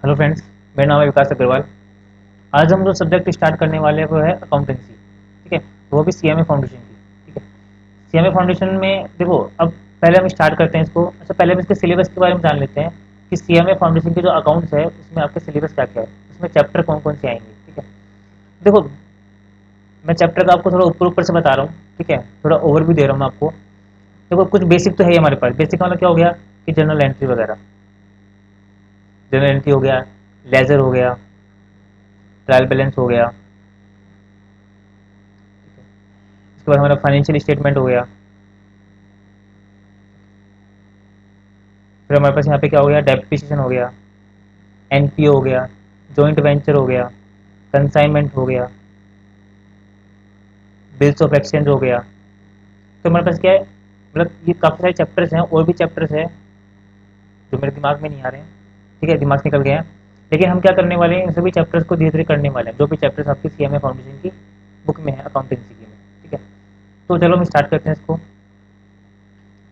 Hello friends, मेरा नाम है विकास अग्रवाल। आज हम जो सब्जेक्ट स्टार्ट करने वाले हैं वो है अकाउंटेंसी। ठीक है, वो भी सीएमए फाउंडेशन की। ठीक है, सीएमए फाउंडेशन में देखो, अब पहले हम स्टार्ट करते हैं इसको। अच्छा, पहले हम इसके सिलेबस के बारे में जान लेते हैं कि सीएमए फाउंडेशन के जो अकाउंट्स है उसमें आपके सिलेबस क्या क्या है, उसमें चैप्टर कौन कौन से आएंगे। ठीक है, देखो, मैं चैप्टर का आपको थोड़ा ऊपर ऊपर से बता रहा हूँ। ठीक है, थोड़ा ओवरव्यू दे रहा हूँ मैं आपको। देखो, कुछ बेसिक तो है ही हमारे पास। बेसिक मतलब क्या हो गया कि जर्नल एंट्री वगैरह, जर्नल एंट्री हो गया, लेजर हो गया, ट्रायल बैलेंस हो गया। उसके बाद हमारा फाइनेंशियल स्टेटमेंट हो गया। फिर हमारे पास यहाँ पे क्या हो गया, डेप्रिसिएशन हो गया, एनपीओ हो गया, जॉइंट वेंचर हो गया, कंसाइनमेंट हो गया, बिल्स ऑफ एक्सचेंज हो गया। तो हमारे पास क्या है, मतलब ये काफ़ी सारे चैप्टर्स हैं, और भी चैप्टर्स हैं जो मेरे दिमाग में नहीं आ रहे हैं। ठीक है, दिमाग से निकल गए हैं। लेकिन हम क्या करने वाले हैं, इन सभी चैप्टर्स को धीरे धीरे करने वाले हैं, जो भी चैप्टर्स आपकी सीएमए फाउंडेशन की बुक में है, अकाउंटेंसी की में। ठीक है, तो चलो हम स्टार्ट करते हैं इसको।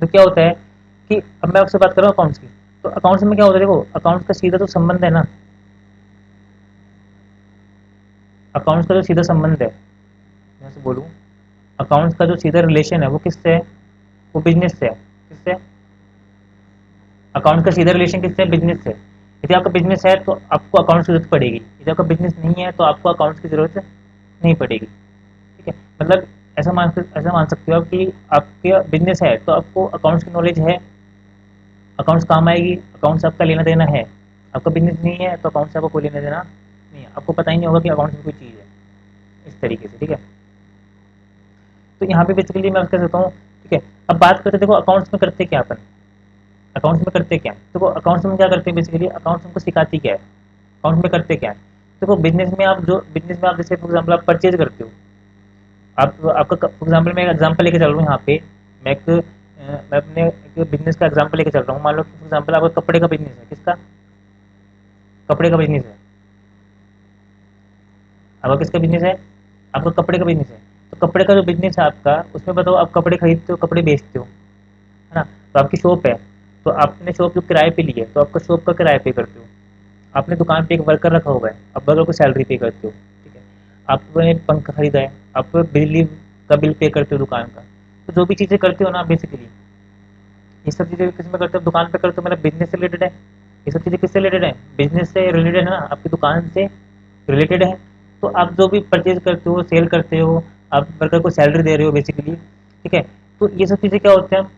तो क्या होता है कि अब मैं आपसे बात कर रहा हूँ अकाउंट्स की। तो अकाउंट्स में क्या होता है, देखो, अकाउंट्स का सीधा तो संबंध है ना, अकाउंट्स का जो सीधा संबंध है, मैं से बोलूँ, अकाउंट्स का जो सीधा रिलेशन है वो किससे है, वो बिजनेस से है। किससे? अकाउंट का सीधा रिलेशन किससे है, बिजनेस से। यदि आपका बिजनेस है तो आपको अकाउंट्स की जरूरत पड़ेगी, यदि आपका बिजनेस नहीं है तो आपको अकाउंट्स की जरूरत नहीं पड़ेगी। ठीक है, मतलब ऐसा मान सकते हो आप कि आपका बिजनेस है तो आपको अकाउंट्स की नॉलेज है, अकाउंट्स काम आएगी, अकाउंट्स आपका लेना देना है। आपका बिजनेस नहीं है तो अकाउंट्स से आपको कोई लेना देना नहीं है, आपको पता ही नहीं होगा कि अकाउंट्स में कोई चीज़ है, इस तरीके से। ठीक है, तो यहाँ पे बेसिकली मैं कह सकता हूँ। ठीक है, अब बात करते, देखो अकाउंट्स में करते क्या अपन, अकाउंट्स में करते क्या है, देखो अकाउंट्स में क्या करते हैं, बेसिकली अकाउंट्स हमको सिखाती क्या है, अकाउंट्स में करते क्या है। देखो, बिजनेस में आप जैसे फॉर एग्जाम्पल आप परचेज करते हो। आप आपका फॉर एग्जाम्पल मैं एक एग्जाम्पल लेके चल रहा हूँ यहाँ पे। मैं अपने एक बिजनेस का एग्जाम्पल लेके चल रहा हूँ। मान लो कि फॉर एग्जाम्पल आपका कपड़े का बिजनेस है। किसका? कपड़े का बिजनेस है। आपका किसका बिजनेस है? आपका कपड़े का बिजनेस है। तो कपड़े का जो बिजनेस है आपका, उसमें बताओ, आप कपड़े खरीदते हो, कपड़े बेचते हो, है ना। तो आपकी शॉप है, तो आपने शॉप जो किराए पे ली है तो आपका शॉप का किराया पे करते हो। आपने दुकान पे एक वर्कर रखा हुआ है, आप वर्कर को सैलरी पे करते हो। ठीक है, आपने पंखा खरीदा है, आप बिजली का बिल पे करते हो दुकान का। तो जो भी चीज़ें करते हो ना बेसिकली, ये सब चीज़ें किस में करते हो, दुकान पे करते हो, मतलब बिजनेस से रिलेटेड है। ये सब चीज़ें किससे रिलेटेड है, बिजनेस से रिलेटेड है ना, आपकी दुकान से रिलेटेड है। तो आप जो भी परचेज करते हो, सेल करते हो, आप वर्कर को सैलरी दे रहे हो बेसिकली। ठीक है, तो ये सब चीज़ें क्या होते हैं,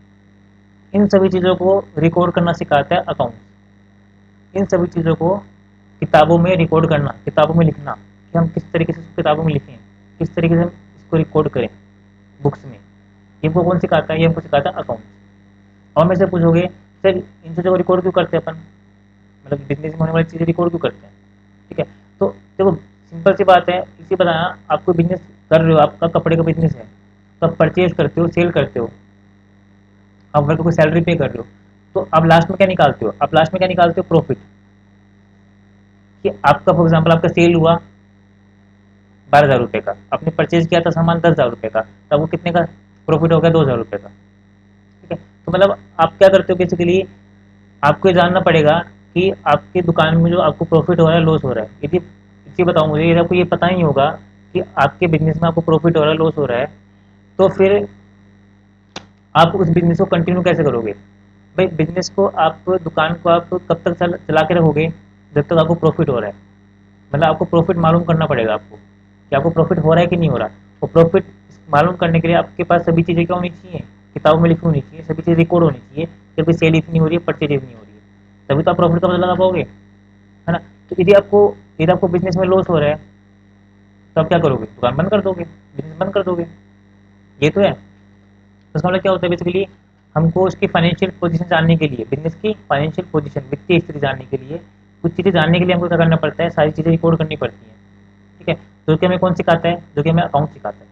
इन सभी चीज़ों को रिकॉर्ड करना सिखाता है अकाउंट। इन सभी चीज़ों को किताबों में रिकॉर्ड करना, किताबों में लिखना, कि हम किस तरीके से इसको किताबों में लिखें, किस तरीके से हम इसको रिकॉर्ड करें बुक्स में। ये हमको कौन सिखाता है, ये हमको सिखाता है अकाउंट। और मेरे से पूछोगे, सर इन चीज़ों को रिकॉर्ड क्यों करते हैं अपन, मतलब बिजनेस में होने वाली चीज़ें रिकॉर्ड क्यों करते हैं। ठीक है, तो देखो, सिंपल सी बात है, इसी बताया, आपको बिजनेस कर रहे हो, आपका कपड़े का बिजनेस है, तो आप परचेज करते हो, सेल करते हो, आप वर्कर को सैलरी पे कर रहे हो। तो आप लास्ट में क्या निकालते हो, आप लास्ट में क्या निकालते हो, प्रॉफिट। कि आपका फॉर एग्जाम्पल आपका सेल हुआ 12,000 रुपये का, आपने परचेज किया था सामान 10,000 रुपये का, तो आपको कितने का प्रॉफिट हो गया, 2,000 रुपये का। ठीक है, तो मतलब आप क्या करते हो बेसिकली, आपको ये जानना पड़ेगा कि आपकी दुकान में जो आपको प्रॉफिट हो रहा है, लॉस हो रहा है। यदि ये बताओ मुझे, यदि आपको ये पता ही होगा कि आपके बिजनेस में आपको प्रॉफिट हो रहा है, लॉस हो रहा है, तो फिर आप उस बिजनेस को कंटिन्यू कैसे करोगे। भाई बिजनेस को आप, दुकान को आप कब तक चला के रखोगे, जब तक आपको प्रॉफिट हो रहा है। मतलब आपको प्रॉफिट मालूम करना पड़ेगा आपको कि आपको प्रॉफिट हो रहा है कि नहीं हो रहा। और प्रॉफिट मालूम करने के लिए आपके पास सभी चीज़ें क्या होनी चाहिए, किताबों में लिखी होनी चाहिए, सभी चीज़ें रिकॉर्ड होनी चाहिए कि अभी सेल इतनी हो रही है, परचेज इतनी हो रही है, तभी तो आप प्रॉफिट का पता लगा पाओगे, है ना। तो यदि आपको बिजनेस में लॉस हो रहा है, तो आप क्या करोगे, दुकान बंद कर दोगे, बिजनेस बंद कर दोगे। ये तो है। तो इसका मतलब क्या होता है बेसिकली, हमको उसकी फाइनेंशियल पोजीशन जानने के लिए, बिजनेस की फाइनेंशियल पोजीशन, वित्तीय स्थिति जानने के लिए, कुछ चीज़ें जानने के लिए हमको क्या करना पड़ता है, सारी चीज़ें रिकॉर्ड करनी पड़ती हैं। ठीक है, जो कि हमें कौन सिखाता है, जो कि हमें अकाउंट सिखाता है।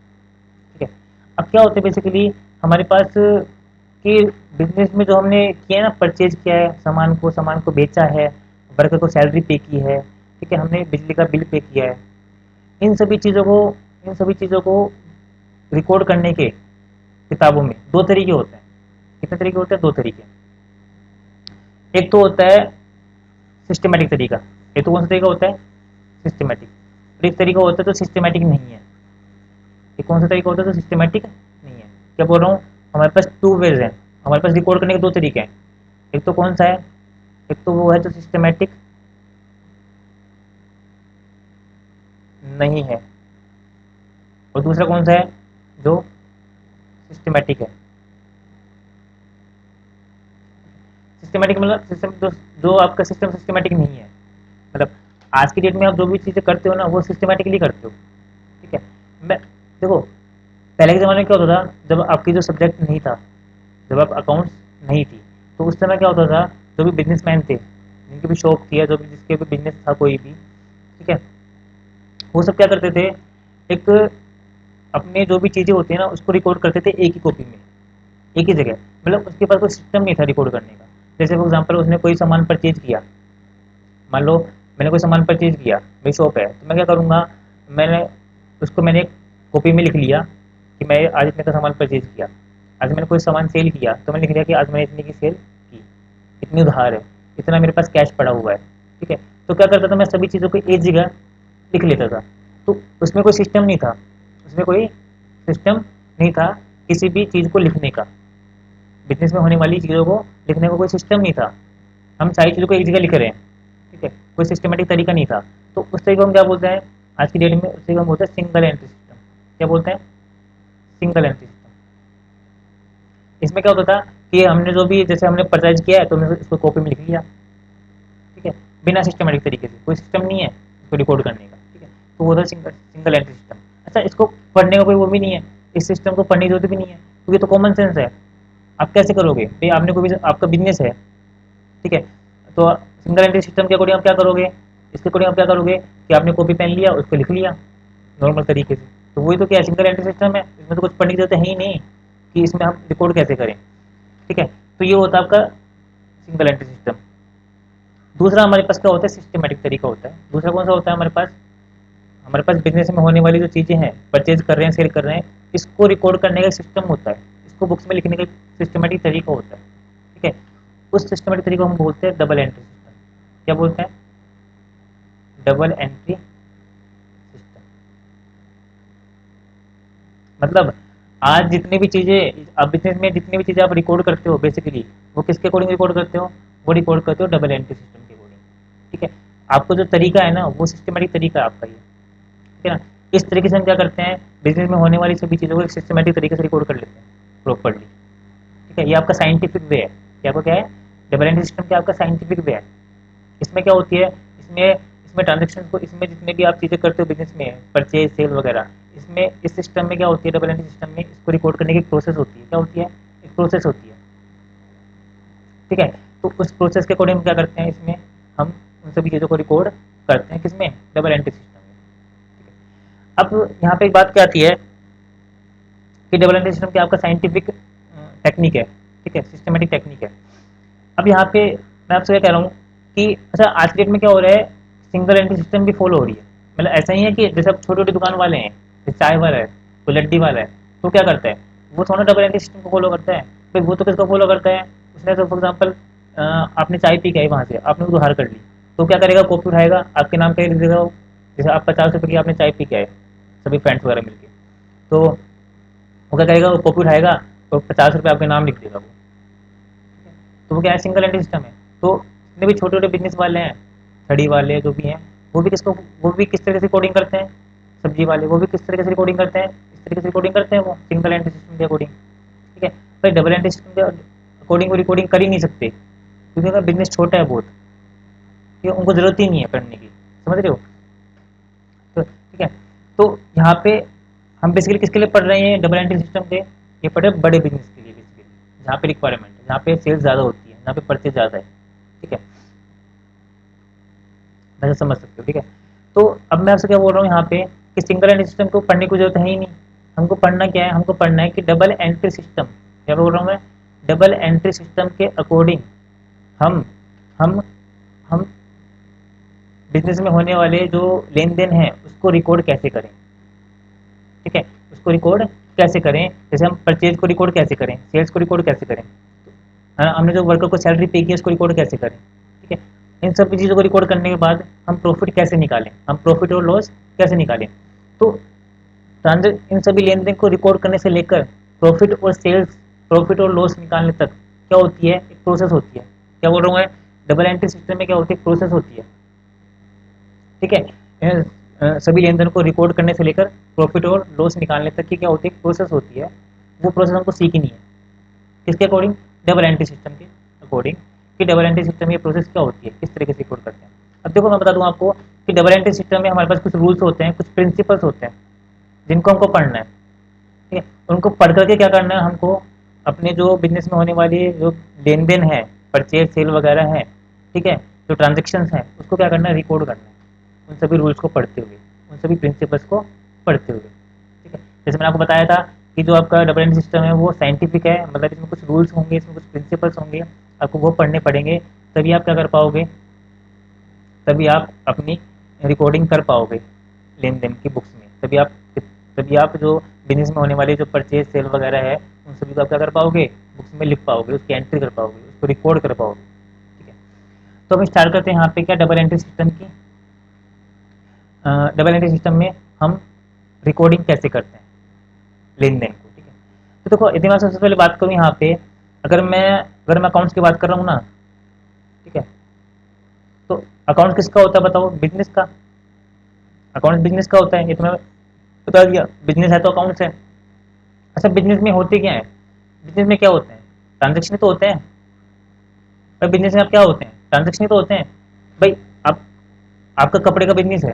ठीक है, अब क्या होता है बेसिकली, हमारे पास कि बिजनेस में जो हमने किया है ना, परचेज किया है सामान को बेचा है, वर्कर को सैलरी पे की है, ठीक है, हमने बिजली का बिल पे किया है, इन सभी चीज़ों को इन सभी चीज़ों को रिकॉर्ड करने के किताबों में दो तरीके होते हैं। कितने तरीके होते हैं, दो तरीके। एक तो होता है सिस्टमेटिक तरीका, एक तो कौन सा तरीका होता है, सिस्टमेटिक, और एक तरीका होता है तो सिस्टमेटिक नहीं है। ये कौन सा तरीका होता है तो सिस्टमेटिक नहीं है। क्या बोल रहा हूँ, हमारे पास टू वेज हैं, हमारे पास रिकॉर्ड करने के दो तरीके हैं। एक तो कौन सा है, एक तो वो है जो सिस्टमेटिक नहीं है, और दूसरा कौन सा है जो सिस्टमेटिक है। सिस्टमेटिक मतलब सिस्टम जो आपका सिस्टम सिस्टमेटिक नहीं है, मतलब आज की डेट में आप जो भी चीज़ें करते हो ना वो सिस्टमेटिकली करते हो। ठीक है, मैं देखो पहले के ज़माने में क्या होता था, जब आपकी जो सब्जेक्ट नहीं था, जब आप अकाउंट्स नहीं थी, तो उस समय क्या होता था, जो भी बिजनेसमैन थे, जिनकी भी शॉप थी या जो भी जिसके भी बिजनेस था कोई भी, ठीक है, वो सब क्या करते थे, एक अपने जो भी चीज़ें होती है ना उसको रिकॉर्ड करते थे एक ही कॉपी में, एक ही जगह, मतलब उसके पास कोई सिस्टम नहीं था रिकॉर्ड करने का। जैसे फॉर एग्जाम्पल उसने कोई सामान परचेज किया, मान लो मैंने कोई सामान परचेज किया, मेरी शॉप है, तो मैं क्या करूँगा, मैंने एक कॉपी में लिख लिया कि मैं आज इतने का सामान परचेज किया। आज मैंने कोई सामान सेल किया तो मैंने लिख दिया कि आज मैंने इतने की सेल की, इतनी उधार है, इतना मेरे पास कैश पड़ा हुआ है। ठीक है, तो क्या करता था, मैं सभी चीज़ों को एक जगह लिख लेता था। तो उसमें कोई सिस्टम नहीं था, उसमें कोई सिस्टम नहीं था किसी भी चीज़ को लिखने का, बिजनेस में होने वाली चीज़ों को लिखने का कोई सिस्टम नहीं था। हम सारी चीज़ों को एक जगह लिख रहे हैं, ठीक है, कोई सिस्टमेटिक तरीका नहीं था। तो उस तरीके को हम क्या बोलते हैं आज की डेट में, उस तरीके को हम बोलते हैं सिंगल एंट्री सिस्टम। क्या बोलते हैं, सिंगल एंट्री सिस्टम। इसमें क्या होता था कि हमने जो भी जैसे हमने परचेज किया है तो हमने इसको कॉपी में लिख लिया, ठीक है, बिना सिस्टमेटिक तरीके से, कोई सिस्टम नहीं है इसको रिकॉर्ड करने का। ठीक है, तो वो था सिंगल सिंगल एंट्री सिस्टम। अच्छा, इसको पढ़ने का कोई वो भी नहीं है, इस सिस्टम को पढ़ने की जरूरत भी नहीं है क्योंकि तो कॉमन सेंस है। आप कैसे करोगे भाई, आपने कोई भी आपका बिजनेस है, ठीक है, तो सिंगल एंट्री सिस्टम के अकॉर्डिंग आप क्या करोगे, इसके अकॉर्डिंग आप क्या करोगे कि आपने कॉपी पेन लिया उसको लिख लिया नॉर्मल तरीके से। तो वही तो क्या सिंगल एंट्री सिस्टम है, इसमें तो कुछ पढ़ने की जरूरत है ही नहीं कि इसमें हम रिकॉर्ड कैसे करें। ठीक है, तो ये होता है आपका सिंगल एंट्री सिस्टम। दूसरा हमारे पास क्या होता है, सिस्टमेटिक तरीका होता है। दूसरा कौन सा होता है हमारे पास बिजनेस में होने वाली जो चीज़ें हैं, परचेज कर रहे हैं सेल कर रहे हैं, इसको रिकॉर्ड करने का सिस्टम होता है, इसको बुक्स में लिखने का सिस्टमेटिक तरीका होता है। ठीक है, उस सिस्टमेटिक तरीके को हम बोलते हैं डबल एंट्री सिस्टम। क्या बोलते हैं, डबल एंट्री सिस्टम। मतलब आज जितनी भी चीज़ें आप बिजनेस में जितनी भी चीज़ें आप रिकॉर्ड करते हो बेसिकली, वो किसके अकॉर्डिंग रिकॉर्ड करते हो, वो रिकॉर्ड करते हो डबल एंट्री सिस्टम के अकॉर्डिंग। ठीक है, आपको जो तरीका है ना वो सिस्टमेटिक तरीका है आपका ये। ठीक है ना, इस तरीके से हम क्या करते हैं, बिजनेस में होने वाली सभी चीज़ों को एक सिस्टमेटिक तरीके से रिकॉर्ड कर लेते हैं प्रॉपरली। ठीक है, ये आपका साइंटिफिक वे है। ये आपका क्या है, डबल एंट्री सिस्टम क्या आपका साइंटिफिक वे है। इसमें क्या होती है, इसमें इसमें ट्रांजेक्शन को, इसमें जितने भी आप चीज़ें करते हो बिजनेस में, परचेज सेल वगैरह, इसमें इस सिस्टम में क्या होती है, डबल एंट्री सिस्टम में इसको रिकॉर्ड करने की एक प्रोसेस होती है। क्या होती है, एक प्रोसेस होती है। ठीक है, तो उस प्रोसेस के अकॉर्डिंग हम क्या करते हैं, इसमें हम उन सभी चीज़ों को रिकॉर्ड करते हैं किसमें, डबल एंट्री सिस्टम में। ठीक है, अब यहाँ पे एक बात क्या आती है कि डबल एंट्री सिस्टम क्या आपका साइंटिफिक टेक्निक है, ठीक है, सिस्टमेटिक टेक्निक है। अब यहाँ पे मैं आपसे क्या कह रहा हूँ कि अच्छा आज के डेट में क्या हो रहा है, सिंगल एंट्री सिस्टम भी फॉलो हो रही है। मतलब ऐसा ही है कि जैसे अब छोटी छोटी दुकान वाले हैं, जैसे चाय वाला है, कोई लड्डी वाला है, तो क्या करता है, वो थोड़ा डबल एंट्री सिस्टम को फॉलो करता है। भाई वो तो किसको फॉलो करता है, उसने तो फॉर एग्जाम्पल आपने चाय पी के आई वहाँ से, आपने उसको हार कर ली, तो क्या करेगा, कॉपी उठाएगा आपके नाम पे लिख देगा वो। जैसे आप 50 रुपये की आपने चाय पी के आए सभी फ्रेंड्स वगैरह मिलके, तो वो क्या करेगा, वो कॉपी उठाएगा तो 50 रुपये आपके नाम लिख देगा वो। तो वो क्या है, सिंगल एंट्री सिस्टम है। तो जितने भी छोटे छोटे बिजनेस वाले हैं, छड़ी वाले जो भी हैं, वो भी किस तरह से कोडिंग करते हैं, सब्जी वाले वो भी किस तरीके से रिकॉर्डिंग करते हैं, इस तरीके से रिकॉर्डिंग करते हैं वो सिंगल एंट्री सिस्टम के अकॉर्डिंग। ठीक है, भाई डबल एंट्री सिस्टम के अकॉर्डिंग वो रिकॉर्डिंग कर ही नहीं सकते क्योंकि उनका बिजनेस छोटा है बहुत, ठीक है, उनको जरूरत ही नहीं है पढ़ने की, समझ रहे हो। तो ठीक है, तो यहाँ पे हम बेसिकली किसके लिए पढ़ रहे हैं डबल एंट्री सिस्टम के, ये पढ़ रहे हैं बड़े बिजनेस के लिए बेसिकली, जहाँ पे रिक्वायरमेंट है, जहाँ पे सेल्स ज़्यादा होती है, जहाँ पे परचेज ज़्यादा है। ठीक है, वैसे समझ सकते हो। ठीक है, तो अब मैं आपसे क्या बोल रहा हूँ यहाँ पे कि सिंगल एंट्री सिस्टम को पढ़ने की जरूरत है ही नहीं। हमको पढ़ना क्या है, हमको पढ़ना है कि डबल एंट्री सिस्टम, क्या बोल रहा हूँ मैं, डबल एंट्री सिस्टम के अकॉर्डिंग हम हम हम बिजनेस में होने वाले जो लेन देन है उसको रिकॉर्ड कैसे करें। ठीक है, उसको रिकॉर्ड कैसे करें, जैसे हम परचेज को रिकॉर्ड कैसे करें, सेल्स को रिकॉर्ड कैसे करें, है ना, हमने जो वर्कर को सैलरी पे की है उसको रिकॉर्ड कैसे करें। ठीक है, इन सभी चीज़ों को रिकॉर्ड करने के बाद हम प्रॉफिट कैसे निकालें, हम प्रॉफिट और लॉस कैसे निकालें। तो इन सभी लेन देन को रिकॉर्ड करने से लेकर प्रॉफिट और सेल्स, प्रॉफिट और लॉस निकालने तक क्या होती है, एक प्रोसेस होती है। क्या बोल रहा हूँ मैं, डबल एंट्री सिस्टम में क्या होती है, प्रोसेस होती है। ठीक है, सभी लेन देन को रिकॉर्ड करने से लेकर प्रॉफिट और लॉस निकालने तक की क्या होती है, प्रोसेस होती है। वो प्रोसेस हमको सीखनी है, किसके अकॉर्डिंग, डबल एंट्री सिस्टम के अकॉर्डिंग, कि डबल एंट्री सिस्टम ये प्रोसेस क्या होती है, किस तरीके से रिकॉर्ड करते हैं। अब देखो मैं बता दूं आपको कि डबल एंट्री सिस्टम में हमारे पास कुछ रूल्स होते हैं, कुछ प्रिंसिपल्स होते हैं जिनको हमको पढ़ना है। ठीक है, उनको पढ़ करके क्या करना है हमको, अपने जो बिजनेस में होने वाली जो लेन देन है, परचेज सेल वगैरह है, ठीक है, जो ट्रांजेक्शन है उसको क्या करना है, रिकॉर्ड करना है, उन सभी रूल्स को पढ़ते हुए, उन सभी प्रिंसिपल्स को पढ़ते हुए। ठीक है, जैसे मैंने आपको बताया था कि जो आपका डबल एंट्री सिस्टम है वो साइंटिफिक है, मतलब इसमें कुछ रूल्स होंगे, इसमें कुछ प्रिंसिपल्स होंगे, आपको वो पढ़ने पड़ेंगे, तभी आप क्या कर पाओगे, तभी आप अपनी रिकॉर्डिंग कर पाओगे लेन देन की बुक्स में, तभी आप जो बिजनेस में होने वाले जो परचेज सेल वगैरह है उन सभी को आप क्या कर पाओगे, बुक्स में लिख पाओगे, उसकी एंट्री कर पाओगे, उसको रिकॉर्ड कर पाओगे। ठीक है, तो हम स्टार्ट करते हैं यहाँ पे क्या, डबल एंट्री सिस्टम की। डबल एंट्री सिस्टम में हम रिकॉर्डिंग कैसे करते हैं लेन देन को। ठीक है, तो देखो यदि मैं सबसे पहले बात करूँ यहाँ पे, अगर मैं अकाउंट्स की बात कर रहा हूँ ना, ठीक है, तो अकाउंट किसका होता है बताओ, बिजनेस का। अकाउंट बिजनेस का होता है, ये तो मैं बता दिया, बिजनेस है तो अकाउंट्स है। अच्छा, बिजनेस में होते क्या है, बिजनेस में क्या होते हैं, ट्रांजेक्शन तो होते हैं भाई, बिजनेस में आप क्या होते हैं, ट्रांजेक्शन तो होते हैं भाई। आप आपका कपड़े का बिजनेस है,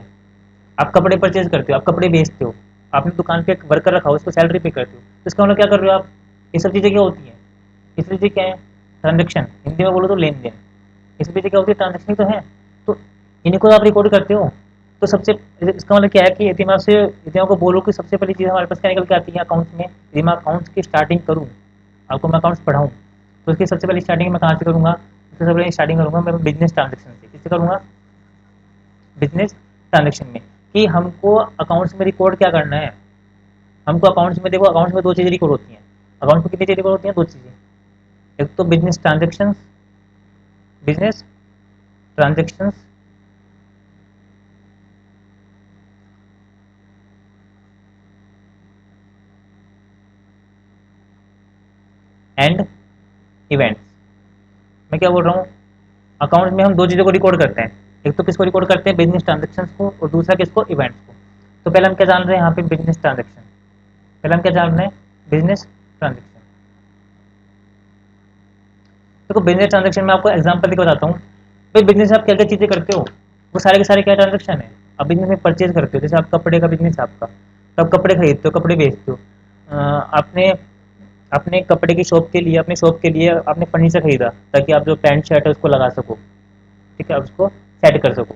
आप कपड़े परचेज करते हो, आप कपड़े बेचते हो, आपने दुकान पे एक वर्कर रखा हो, उसको सैलरी पे करते हो, तो इसका मतलब क्या कर रहे हो आप, ये सब चीज़ें क्या होती हैं, ये सब चीज़ें क्या है, ट्रांजेक्शन, हिंदी में बोलो तो लेन देन। ये सब चीज़ें क्या होती है, ट्रांजेक्शन तो है। तो इन्हीं को आप रिकॉर्ड करते हो। तो सबसे, इसका मतलब क्या है कि यदि मैं आपसे, यदि मैं आपको बोलूँ कि सबसे पहली चीज़ हमारे पास क्या निकल के आती है अकाउंट्स में, यदि मैं अकाउंट्स की स्टार्टिंग करूँ, आपको मैं अकाउंट्स पढ़ाऊँ, तो उसकी सबसे पहली स्टार्टिंग मैं कहाँ से करूँगा, सबसे पहले स्टार्टिंग करूँगा मैं बिजनेस ट्रांजेक्शन से। किससे करूँगा, बिजनेस ट्रांजेक्शन में, कि हमको अकाउंट्स में रिकॉर्ड क्या करना है। हमको अकाउंट्स में, देखो अकाउंट्स में दो चीज़ें रिकॉर्ड होती हैं, अकाउंट्स में कितनी चीज़ें रिकॉर्ड होती हैं, दो चीज़ें, एक तो business transaction, business transaction and events. मैं क्या बोल रहा हूँ, अकाउंट्स में हम दो चीज़ों को रिकॉर्ड करते हैं, एक तो किसको रिकॉर्ड करते हैं, बिजनेस ट्रांजेक्शन को, और दूसरा किसको, इवेंट्स को। तो पहले हम क्या जान रहे हैं यहाँ पे, बिजनेस ट्रांजेक्शन, पहले हम क्या जान रहे हैं, बिजनेस ट्रांजेक्शन। देखो बिजनेस ट्रांजेक्शन में आपको एग्जांपल देकर बताता हूँ, भाई बिजनेस में आप क्या क्या चीज़ें करते हो, वो सारे के सारे क्या ट्रांजेक्शन है। आप बिजनेस में परचेज करते हो, जैसे आप कपड़े का बिजनेस है आपका, तो आप कपड़े खरीदते हो, कपड़े बेचते हो। आपने अपने कपड़े की शॉप के लिए, अपने शॉप के लिए आपने फर्नीचर खरीदा, ताकि आप जो पैंट शर्ट है उसको लगा सको, ठीक है, आप उसको सेट कर सको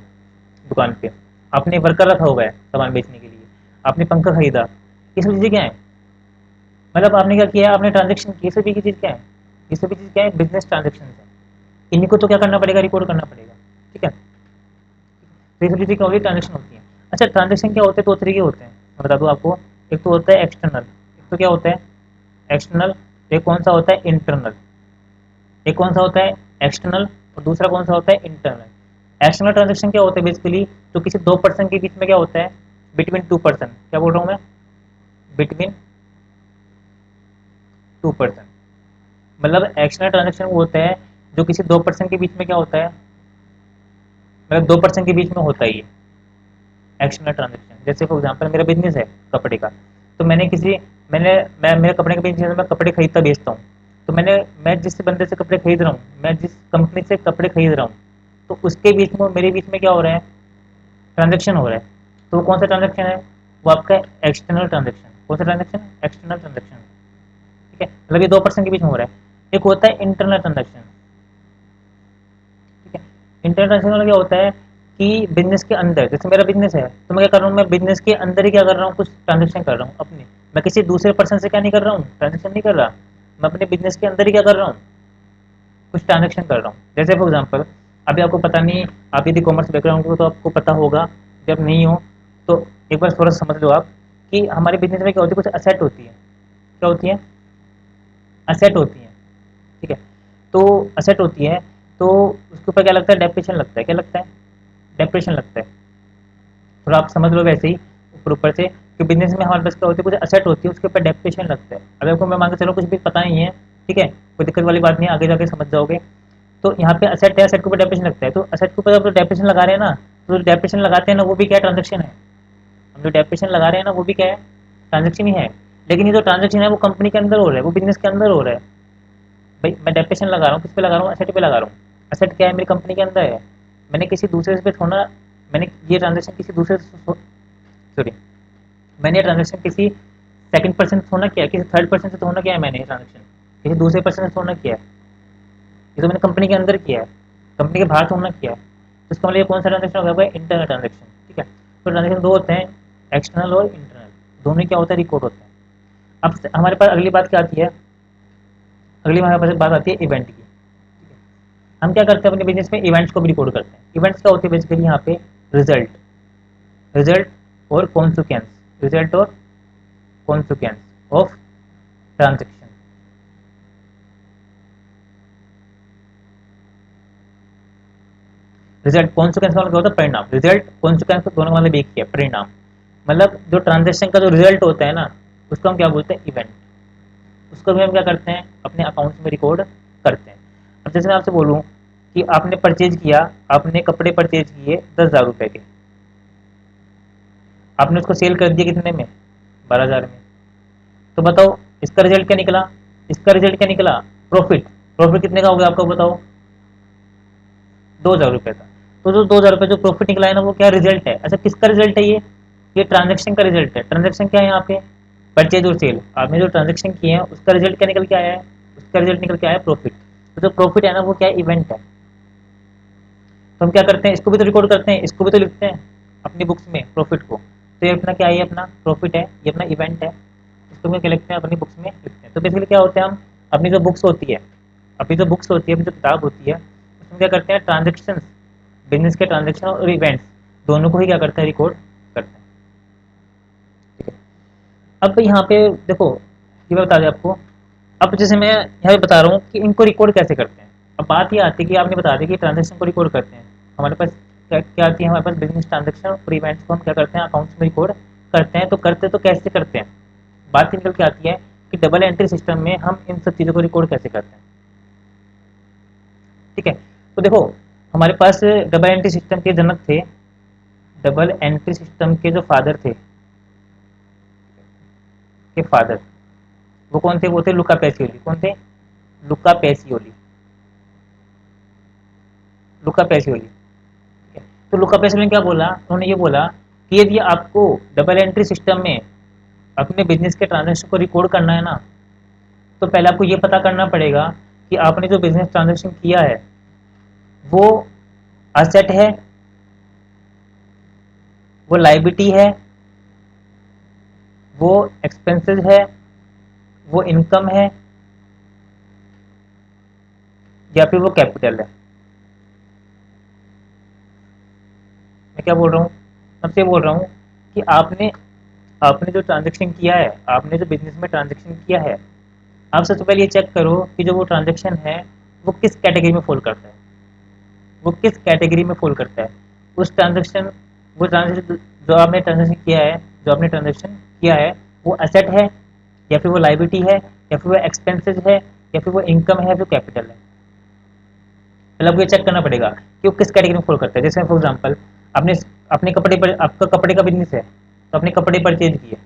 दुकान पे। आपने वर्कर रखा हुआ है सामान बेचने के लिए, आपने पंखा खरीदा, ये सब चीज़ें क्या है, मतलब आपने क्या किया, आपने ट्रांजेक्शन की, ये सभी की चीज़ क्या है, ये सभी चीज़ क्या है, बिजनेस ट्रांजेक्शन है। इन्हीं को तो क्या करना पड़ेगा, रिकॉर्ड करना पड़ेगा। ठीक है, तो ये सब चीज़ें क्या होती है, ट्रांजेक्शन होती है। अच्छा, ट्रांजेक्शन क्या होते हैं, दो तरीके होते हैं, मैं बता दूँ आपको। एक तो होता है एक्सटर्नल, एक तो क्या होता है, एक्सटर्नल। एक कौन सा होता है, इंटरनल। एक कौन सा होता है, एक्सटर्नल, और दूसरा कौन सा होता है, इंटरनल। एक्सटर्नल ट्रांजेक्शन क्या होता है, बेसिकली तो किसी दो पर्सन के बीच में क्या होता है, बिटवीन टू पर्सन, क्या बोल रहा हूँ मैं, बिटवीन टू पर्सन। मतलब एक्सटर्नल ट्रांजेक्शन वो होता है जो किसी दो पर्सन के बीच में क्या होता है, मतलब दो पर्सन के बीच में होता ही है एक्सटर्नल ट्रांजेक्शन। जैसे फॉर एग्जांपल मेरा बिजनेस है कपड़े का, तो मैं मेरे कपड़े का बिजनेस है, मैं कपड़े खरीदता बेचता हूँ। तो मैं जिस बंदे से कपड़े खरीद रहा हूँ, मैं जिस कंपनी से कपड़े खरीद रहा हूँ, तो उसके बीच में, मेरे बीच में क्या हो रहा है, ट्रांजेक्शन हो रहा है। तो वो कौन सा ट्रांजेक्शन है, वो आपका एक्सटर्नल ट्रांजेक्शन। कौन सा ट्रांजेक्शन, एक्सटर्नल ट्रांजेक्शन। ठीक है, मतलब ये दो पर्सन के बीच में हो रहा है। एक होता है इंटरनल ट्रांजेक्शन। ठीक है, इंटरनल ट्रांजेक्शन मतलब क्या होता है कि बिजनेस के अंदर, जैसे मेरा बिजनेस है, तो मैं क्या कर रहा हूँ, मैं बिजनेस के अंदर ही क्या कर रहा हूँ, कुछ ट्रांजेक्शन कर रहा हूँ अपने। मैं किसी दूसरे पर्सन से क्या नहीं कर रहा हूँ, ट्रांजेक्शन नहीं कर रहा, मैं अपने बिजनेस के अंदर ही क्या कर रहा हूँ, कुछ ट्रांजेक्शन कर रहा हूँ। जैसे फॉर एग्जाम्पल, अभी आपको पता नहीं, आप यदि कॉमर्स बैकग्राउंड हो तो आपको पता होगा, जब नहीं हो तो एक बार थोड़ा समझ लो आप, कि हमारे बिजनेस में क्या होती है, कुछ असेट होती है, क्या होती है, असेट होती है। ठीक है, तो असेट होती है, तो उसके ऊपर क्या लगता है, डेप्रिसिएशन लगता है। क्या लगता है, डेप्रिसिएशन लगता है। थोड़ा आप समझ लो वैसे ही ऊपर ऊपर से कि बिजनेस में हमारे पास क्या होती है, कुछ असेट होती है, उसके ऊपर डेप्रिसिएशन लगता है। अगर आपको मैं मान के चलो कुछ भी पता नहीं है, ठीक है, कोई दिक्कत वाली बात नहीं है, आगे जाके समझ जाओगे। तो यहाँ पे असेट है, असेट के ऊपर डेप्रिसिएशन लगता है, तो असेट के ऊपर जब डेप्रिसिएशन लगा रहे हैं ना, तो डेप्रिसिएशन लगाते हैं ना, वो भी क्या ट्रांजेक्शन है। हम जो डेप्रिसिएशन लगा रहे हैं ना, वो भी क्या है, ट्रांजेक्शन ही है। लेकिन ये जो ट्रांजेक्शन है वो कंपनी के अंदर हो रहा है, वो बिजनेस के अंदर हो रहा है। भाई मैं डेप्रिसिएशन लगा रहा हूँ, किस पे लगा रहा हूँ, असेट पे लगा रहा हूँ। असेट क्या है, मेरी कंपनी के अंदर है। मैंने किसी दूसरे पे थोड़ा, मैंने ये ट्रांजेक्शन किसी दूसरे, सॉरी, मैंने ये ट्रांजेक्शन किसी सेकंड पर्सन से थोड़ा किया है, किसी थर्ड पर्सन से थोड़ा किया है। मैंने ये ट्रांजेक्शन किसी दूसरे पर्सन से थोड़ा किया है, ये तो मैंने कंपनी के अंदर किया है, कंपनी के बाहर थोड़ा किया है। तो इसका मतलब ये कौन सा ट्रांजेक्शन हो गया, इंटरनल ट्रांजेक्शन। ठीक है, तो ट्रांजेक्शन दो होते हैं, एक्सटर्नल और इंटरनल। दोनों क्या होता है, रिकॉर्ड होते हैं। अब हमारे पास अगली बात क्या आती है, अगली हमारे पास बात आती है इवेंट की। हम क्या करते हैं अपने बिजनेस में, इवेंट्स को भी रिकॉर्ड करते हैं। इवेंट्स क्या होते हैं बेसिकली यहाँ पे, रिजल्ट, रिजल्ट और कॉन्सिक्वेंस, रिजल्ट और consequence of transaction. Result consequence का मतलब क्या होता है, परिणाम। रिजल्ट कॉन्सिक्वेंस को दोनों का मतलब एक ही है, परिणाम। मतलब जो ट्रांजेक्शन का जो रिजल्ट होता है ना, उसको हम क्या बोलते हैं, इवेंट। उसको भी हम क्या करते हैं, अपने अकाउंट्स में रिकॉर्ड करते हैं। अब जैसे मैं आपसे बोलूँ कि आपने परचेज किया, आपने कपड़े परचेज किए 10,000 रुपए के, आपने उसको सेल कर दिया कितने में, 12,000 में। तो बताओ इसका रिजल्ट क्या निकला, इसका रिजल्ट क्या निकला, प्रॉफिट। प्रॉफिट कितने का हो गया आपको बताओ, 2,000 रुपए का। तो जो 2,000 रुपए जो प्रॉफिट निकला है ना, वो क्या रिजल्ट है। अच्छा किसका रिजल्ट है ये ट्रांजेक्शन का रिजल्ट है। ट्रांजेक्शन क्या है यहाँ पे, परचेज और सेल। आपने जो ट्रांजेक्शन किए हैं उसका रिजल्ट क्या निकल के आया है, उसका रिजल्ट निकल के आया है प्रॉफिट। तो जो प्रॉफिट है ना, वो क्या है, इवेंट है। तो हम क्या करते हैं, इसको भी तो रिकॉर्ड करते हैं, इसको भी तो लिखते हैं अपनी बुक्स में, प्रॉफिट को। तो ये अपना क्या है, ये अपना प्रॉफिट है, ये अपना इवेंट है। इसको हम क्या लिखते हैं, अपनी बुक्स में लिखते हैं। तो बेसिकली क्या होता है, हम अपनी जो बुक्स होती है, अपनी जो बुक्स होती है, अपनी जो किताब होती है, उसमें क्या करते हैं, ट्रांजेक्शन, बिजनेस के ट्रांजेक्शन और इवेंट्स दोनों को ही क्या करते हैं, रिकॉर्ड करते हैं। ठीक है, अब यहाँ पे देखो, ये मैं बता दें आपको। अब जैसे मैं यहाँ पे बता रहा हूँ कि इनको रिकॉर्ड कैसे करते हैं। अब बात ये आती है कि आपने बता दिया कि ट्रांजेक्शन को रिकॉर्ड करते हैं। हमारे पास क्या क्या आती है, हमारे पास बिजनेस ट्रांजेक्शन और इवेंट्स को हम क्या करते हैं, अकाउंट्स में रिकॉर्ड करते हैं। तो करते तो कैसे करते हैं, बात निकल के आती है कि डबल एंट्री सिस्टम में हम इन सब चीज़ों को रिकॉर्ड कैसे करते हैं। ठीक है, तो देखो हमारे पास डबल एंट्री सिस्टम के जनक थे, डबल एंट्री सिस्टम के जो फादर थे, के फादर, वो कौन थे, वो थे लुका पैसियोली। कौन थे, लुका पैसियोली, लुका पैसियोली। ठीक है, तो लुका पैसियोली ने क्या बोला, उन्होंने ये बोला कि यदि आपको डबल एंट्री सिस्टम में अपने बिजनेस के ट्रांजेक्शन को रिकॉर्ड करना है ना, तो पहले आपको ये पता करना पड़ेगा कि आपने जो बिजनेस ट्रांजेक्शन किया है वो असेट है, वो लाइबिलिटी है, वो एक्सपेंसेस है, वो इनकम है, या फिर वो कैपिटल है। मैं क्या बोल रहा हूँ, सबसे बोल रहा हूँ कि आपने आपने जो ट्रांजेक्शन किया है, आपने जो बिजनेस में ट्रांजेक्शन किया है, आप सबसे पहले ये चेक करो कि जो वो ट्रांजेक्शन है वो किस कैटेगरी में फॉल करता है, वो किस कैटेगरी में फॉल करता है। उस ट्रांजेक्शन, वो ट्रांजेक्शन जो आपने ट्रांजेक्शन किया है, जो आपने ट्रांजेक्शन किया है, वो एसेट है, या फिर वो लाइबिलिटी है, या फिर वो एक्सपेंसेस है, या फिर वो इनकम है, या फिर कैपिटल है। पहले आपको ये चेक करना पड़ेगा कि वो किस कैटेगरी में फॉल करता है। जैसे फॉर एग्जांपल, आपने अपने कपड़े पर, आपका कपड़े का बिजनेस है, तो अपने कपड़े परचेज किए,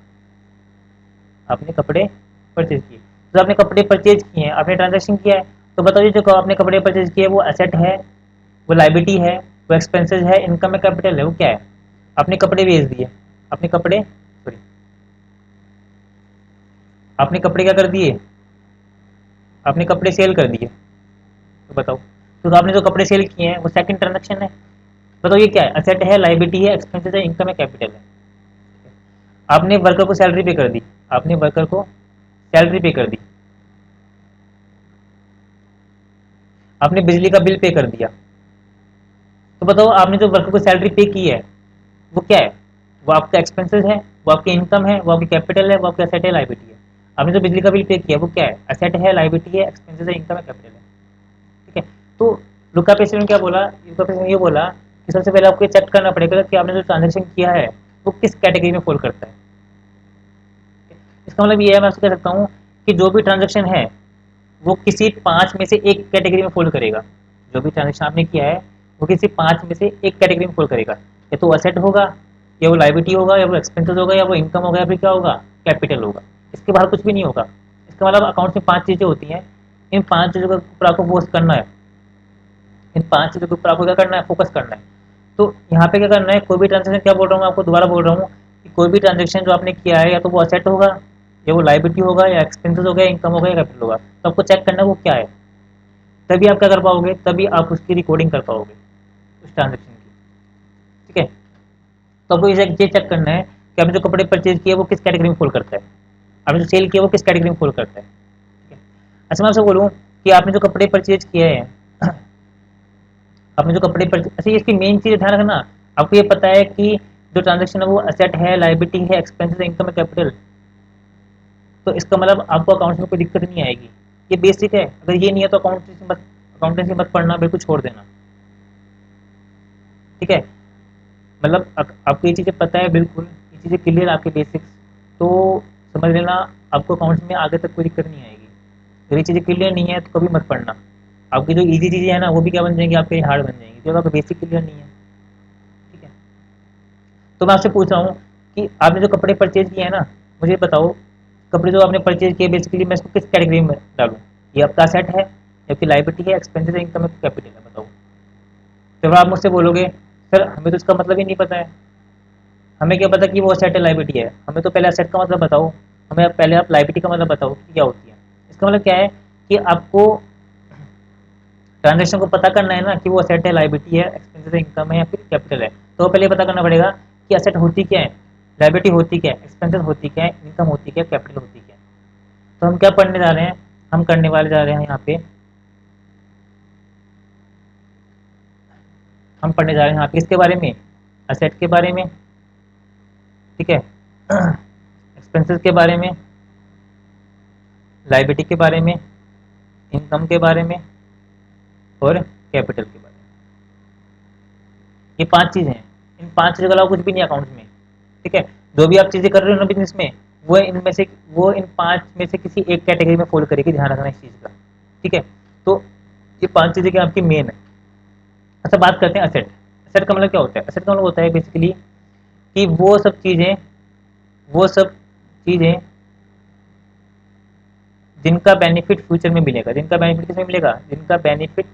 आपने कपड़े परचेज किए, तो आपने कपड़े परचेज किए हैं, आपने ट्रांजेक्शन किया है। तो बताइए जो आपने कपड़े परचेज किए वो एसेट है, वो लाइबिलिटी है, वो एक्सपेंसेस है, इनकम है, कैपिटल है, वो क्या है। आपने कपड़े बेच दिए, आपने कपड़े, सॉरी, आपने कपड़े क्या कर दिए, आपने कपड़े सेल कर दिए। तो बताओ, तो आपने जो कपड़े सेल किए हैं वो सेकंड ट्रांजेक्शन है। बताओ ये क्या है, असेट है, लाइबिलिटी है, एक्सपेंसेस है, इनकम है, कैपिटल है। आपने वर्कर को सैलरी पे कर दी, आपने वर्कर को सैलरी पे कर दी, आपने बिजली का बिल पे कर दिया। तो बताओ आपने जो वर्कर को सैलरी पे की है वो क्या है, वो आपका एक्सपेंसेस है, वो आपकी इनकम है, वो आपकी कैपिटल है, वो आपका एसेट है, लाइबिलिटी है। आपने जो बिजली का बिल पे किया वो क्या है, एसेट है, लाइबिलिटी है, एक्सपेंसेस है, इनकम है, कैपिटल है। ठीक है, तो लुकअप स्टेटमेंट में क्या बोला, लुकअप स्टेटमेंट ये बोला कि सबसे पहले आपको चेक करना पड़ेगा कि आपने जो ट्रांजेक्शन किया है वो किस कैटेगरी में फॉल करता है। इसका मतलब ये है, मैं आपसे कह सकता हूँ कि जो भी ट्रांजेक्शन है वो किसी 5 में से एक कैटेगरी में फॉल करेगा। जो भी ट्रांजेक्शन आपने किया है वो किसी 5 में से एक कैटेगरी में फॉल करेगा। या तो असेट होगा, या वो लायबिलिटी होगा, या वो एक्सपेंसेस होगा, या वो इनकम होगा, या फिर क्या होगा, कैपिटल होगा। इसके बाहर कुछ भी नहीं होगा। इसका मतलब अकाउंट में 5 चीज़ें होती हैं, इन 5 चीज़ों के ऊपर आपको फोकस करना है। इन 5 चीज़ों के ऊपर आपको क्या करना है, फोकस करना है। तो यहाँ पे क्या करना है, कोई भी ट्रांजेक्शन, क्या बोल रहा हूँ मैं आपको, दोबारा बोल रहा हूँ कि कोई भी ट्रांजेक्शन जो आपने किया है या तो वो असेट होगा, या वो लायबिलिटी होगा, या एक्सपेंसेस होगा, इनकम होगा, या कैपिटल होगा, तो आपको चेक करना है वो क्या है। तभी आप क्या कर पाओगे, तभी आप उसकी रिकॉर्डिंग कर पाओगे उस ट्रांजेक्शन की। ठीक है, तो आपको ये चेक करना है कि आपने जो कपड़े परचेज किए वो किस कैटेगरी में फॉल करता है, आपने जो सेल किया वो किस कैटेगरी में फॉल करता है। ठीक है, अच्छा मैं आपसे बोलूँ कि आपने जो कपड़े परचेज किए हैं आपने जो कपड़े परचेज, अच्छा इसकी मेन चीज़ ध्यान रखना, आपको ये पता है कि जो ट्रांजेक्शन है वो असेट है, लायबिलिटी है, एक्सपेंसेस है, इनकम है, कैपिटल। तो इसका मतलब आपको अकाउंट्स में कोई दिक्कत नहीं आएगी। ये बेसिक है, अगर ये नहीं है तो अकाउंटेंसी मत पढ़ना, बिल्कुल छोड़ देना। ठीक है, मतलब आपको ये चीज़ें पता है, बिल्कुल ये चीज़ें क्लियर आपके बेसिक्स, तो समझ लेना आपको अकाउंट्स में आगे तक कोई दिक्कत नहीं आएगी। अगर ये चीज़ें क्लियर नहीं है तो कभी मत पढ़ना। आपकी जो इजी चीज़ें हैं ना वो भी क्या बन जाएंगी, आपके लिए हार्ड बन जाएंगी, क्योंकि आपका बेसिक क्लियर नहीं है। ठीक है, तो मैं आपसे पूछ रहा हूँ कि आपने जो कपड़े परचेज किए हैं ना, मुझे बताओ कपड़े जो आपने परचेज किए बेसिकली मैं इसको किस कैटेगरी में डालूँ, ये आपका सेट है, या फिर लाइबिलिटी है, एक्सपेंसेस है, इनकम है, कैपिटल है, बताओ। जब आप मुझसे बोलोगे सर हमें तो इसका मतलब ही नहीं पता है, हमें क्या पता कि वो असेट है लायबिलिटी है, हमें तो पहले असेट का मतलब बताओ, हमें पहले आप लायबिलिटी का मतलब बताओ कि क्या होती है। इसका मतलब क्या है कि आपको ट्रांजेक्शन को पता करना है ना कि वो असेट है, लायबिलिटी है, एक्सपेंसेस है, इनकम है, या फिर कैपिटल है। तो पहले पता करना पड़ेगा कि असेट होती क्या है, लायबिलिटी होती क्या है, एक्सपेंसेस होती क्या है, इनकम होती क्या है, कैपिटल होती क्या है। तो हम क्या पढ़ने जा रहे हैं, हम करने वाले जा रहे हैं यहाँ पे, हम पढ़ने जा रहे हैं यहाँ पे किसके बारे में, असेट के बारे में। ठीक है, एक्सपेंसेस के बारे में, लायबिलिटी के बारे में, इनकम के बारे में, और कैपिटल के बारे में। ये 5 चीज़ें हैं, इन 5 चीज़ों के अलावा कुछ भी नहीं अकाउंट में। ठीक है, जो भी आप चीज़ें कर रहे हो ना बिजनेस में, वो इन 5 में से किसी एक कैटेगरी में फॉल करेगी, ध्यान रखना इस चीज़ का। ठीक है, तो ये 5 चीज़ें क्या आपकी मेन है। अच्छा बात करते हैं असेट। असेट का मतलब क्या होता है, असेट का मतलब होता है बेसिकली कि वो सब चीज़ें जिनका बेनिफिट फ्यूचर में मिलेगा, जिनका बेनिफिट किसमें मिलेगा, जिनका बेनिफिट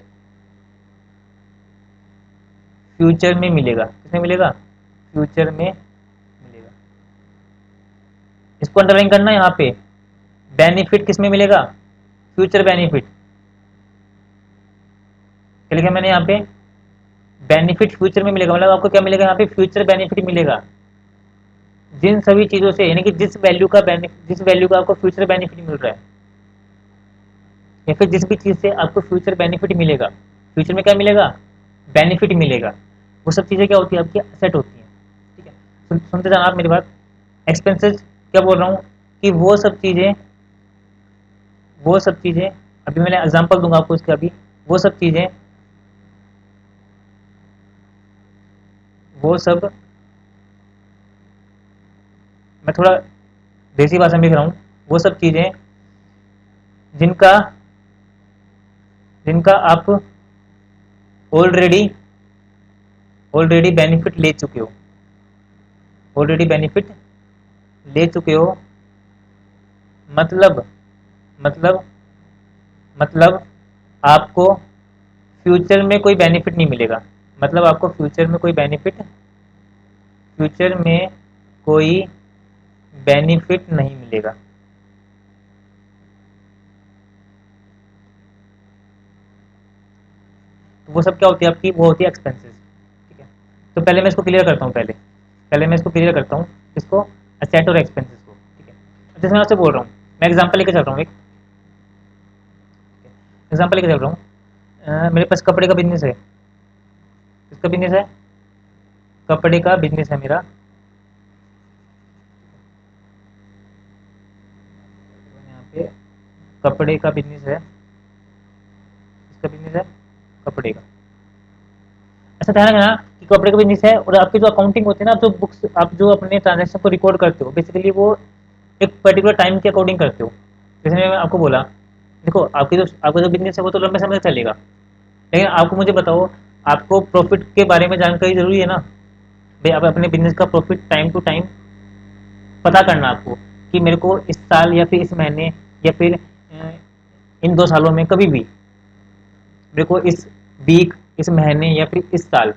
फ्यूचर में मिलेगा, किसमें मिलेगा, फ्यूचर में मिलेगा। इसको अंडरलाइन करना है यहाँ पे, बेनिफिट किसमें मिलेगा, फ्यूचर बेनिफिट। क्या लिखा मैंने यहाँ पे, बेनिफिट फ्यूचर में मिलेगा, मतलब आपको क्या मिलेगा यहाँ पे, फ्यूचर बेनिफिट मिलेगा। जिन सभी चीजों से, यानी कि जिस वैल्यू का आपको फ्यूचर बेनिफिट मिल रहा है, या फिर जिस भी चीज से आपको फ्यूचर बेनिफिट मिलेगा, फ्यूचर में क्या मिलेगा, बेनिफिट मिलेगा, वो सब चीजें क्या होती है, आपकी असेट होती है। ठीक है, सुनते जाना आप मेरी बात। एक्सपेंसेस क्या बोल रहा हूँ कि वो सब चीजें अभी मैंने एग्जांपल दूंगा आपको इसके अभी। वो सब चीजें वो सब मैं थोड़ा देसी भाषा में लिख रहा हूँ, वो सब चीजें जिनका जिनका आप ऑलरेडी ऑलरेडी बेनिफिट ले चुके हो, ऑलरेडी बेनिफिट ले चुके हो, मतलब मतलब मतलब आपको फ्यूचर में कोई बेनिफिट नहीं मिलेगा, मतलब आपको फ्यूचर में कोई बेनिफिट नहीं मिलेगा। तो वो सब क्या होती है आपकी, वो होती है एक्सपेंसेस। ठीक है, तो पहले मैं इसको क्लियर करता हूँ, पहले मैं इसको क्लियर करता हूँ, इसको असेट और एक्सपेंसेस को। ठीक है, जैसे मैं आपसे बोल रहा हूँ, मैं एग्जांपल लेके चल रहा हूँ एक, एग्जांपल लेके चल रहा हूँ। मेरे पास कपड़े का बिजनेस है, किसका बिजनेस है, कपड़े का बिजनेस है मेरा। यहाँ पे कपड़े का बिजनेस है, किसका बिजनेस है, कपड़े का। ऐसा ध्यान रखना कि कपड़े का बिजनेस है, और आपकी जो अकाउंटिंग होती है ना, आप जो बुक्स, आप जो अपने ट्रांजेक्शन को रिकॉर्ड करते हो, बेसिकली वो एक पर्टिकुलर टाइम के अकॉर्डिंग करते हो। जैसे मैंने आपको बोला, देखो आपका जो बिजनेस है वो तो लंबे समय तक चलेगा, लेकिन आपको मुझे बताओ, आपको प्रॉफिट के बारे में जानकारी जरूरी है ना भाई। आप अपने बिजनेस का प्रॉफिट टाइम टू टाइम पता करना आपको, कि मेरे को इस साल या फिर इस महीने या फिर इन 2 सालों में कभी भी मेरे को इस वीक, इस महीने या फिर इस साल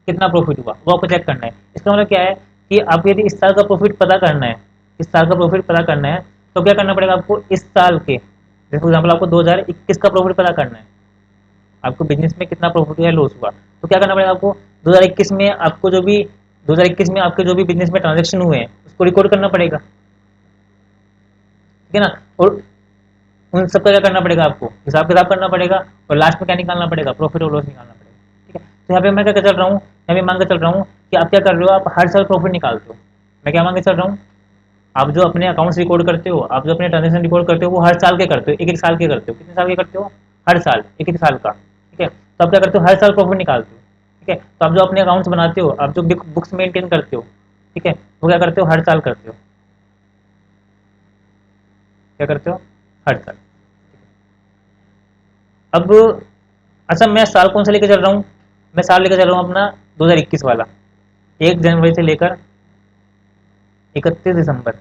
कितना प्रॉफिट हुआ वो आपको चेक करना है। इसका मतलब क्या है कि आपको यदि इस साल का प्रॉफिट पता करना है, इस साल का प्रॉफिट पता करना है, तो क्या करना पड़ेगा आपको, इस साल के, जैसे फॉर एग्जाम्पल आपको 2021 का प्रॉफिट पता करना है, आपको बिजनेस में कितना प्रॉफिट हुआ, लॉस हुआ, तो क्या करना पड़ेगा आपको, 2021 में आपको जो भी 2021 में आपके जो भी बिजनेस में ट्रांजेक्शन हुए हैं उसको रिकॉर्ड करना पड़ेगा, ठीक है ना। और उन सबका क्या करना पड़ेगा, आपको हिसाब किताब करना पड़ेगा, और लास्ट में क्या निकालना पड़ेगा, प्रॉफिट और लॉस निकालना पड़ेगा, ठीक है। तो यहाँ पे मैं क्या चल रहा हूँ, यहाँ पे मान के चल रहा हूँ कि आप क्या कर रहे हो, आप हर साल प्रॉफिट निकालते हो। मैं क्या मान के चल रहा हूँ, आप जो अपने अकाउंट्स रिकॉर्ड करते हो, आप जो अपने ट्रांजेक्शन रिकॉर्ड करते हो, वो हर साल के करते हो, एक एक साल के करते हो। कितने साल के करते हो, हर साल एक एक साल का, ठीक है। तो आप क्या करते हो, हर साल प्रॉफिट निकालते हो, ठीक है। तो आप जो अपने अकाउंट्स बनाते हो, आप जो बुक्स मेंटेन करते हो, ठीक है, वो क्या करते हो, हर साल करते हो, क्या करते हो, हर साल। अब अच्छा, मैं साल कौन सा लेकर चल रहा हूँ, मैं साल लेकर चल रहा हूँ अपना 2021 वाला, 1 जनवरी से लेकर 31 दिसंबर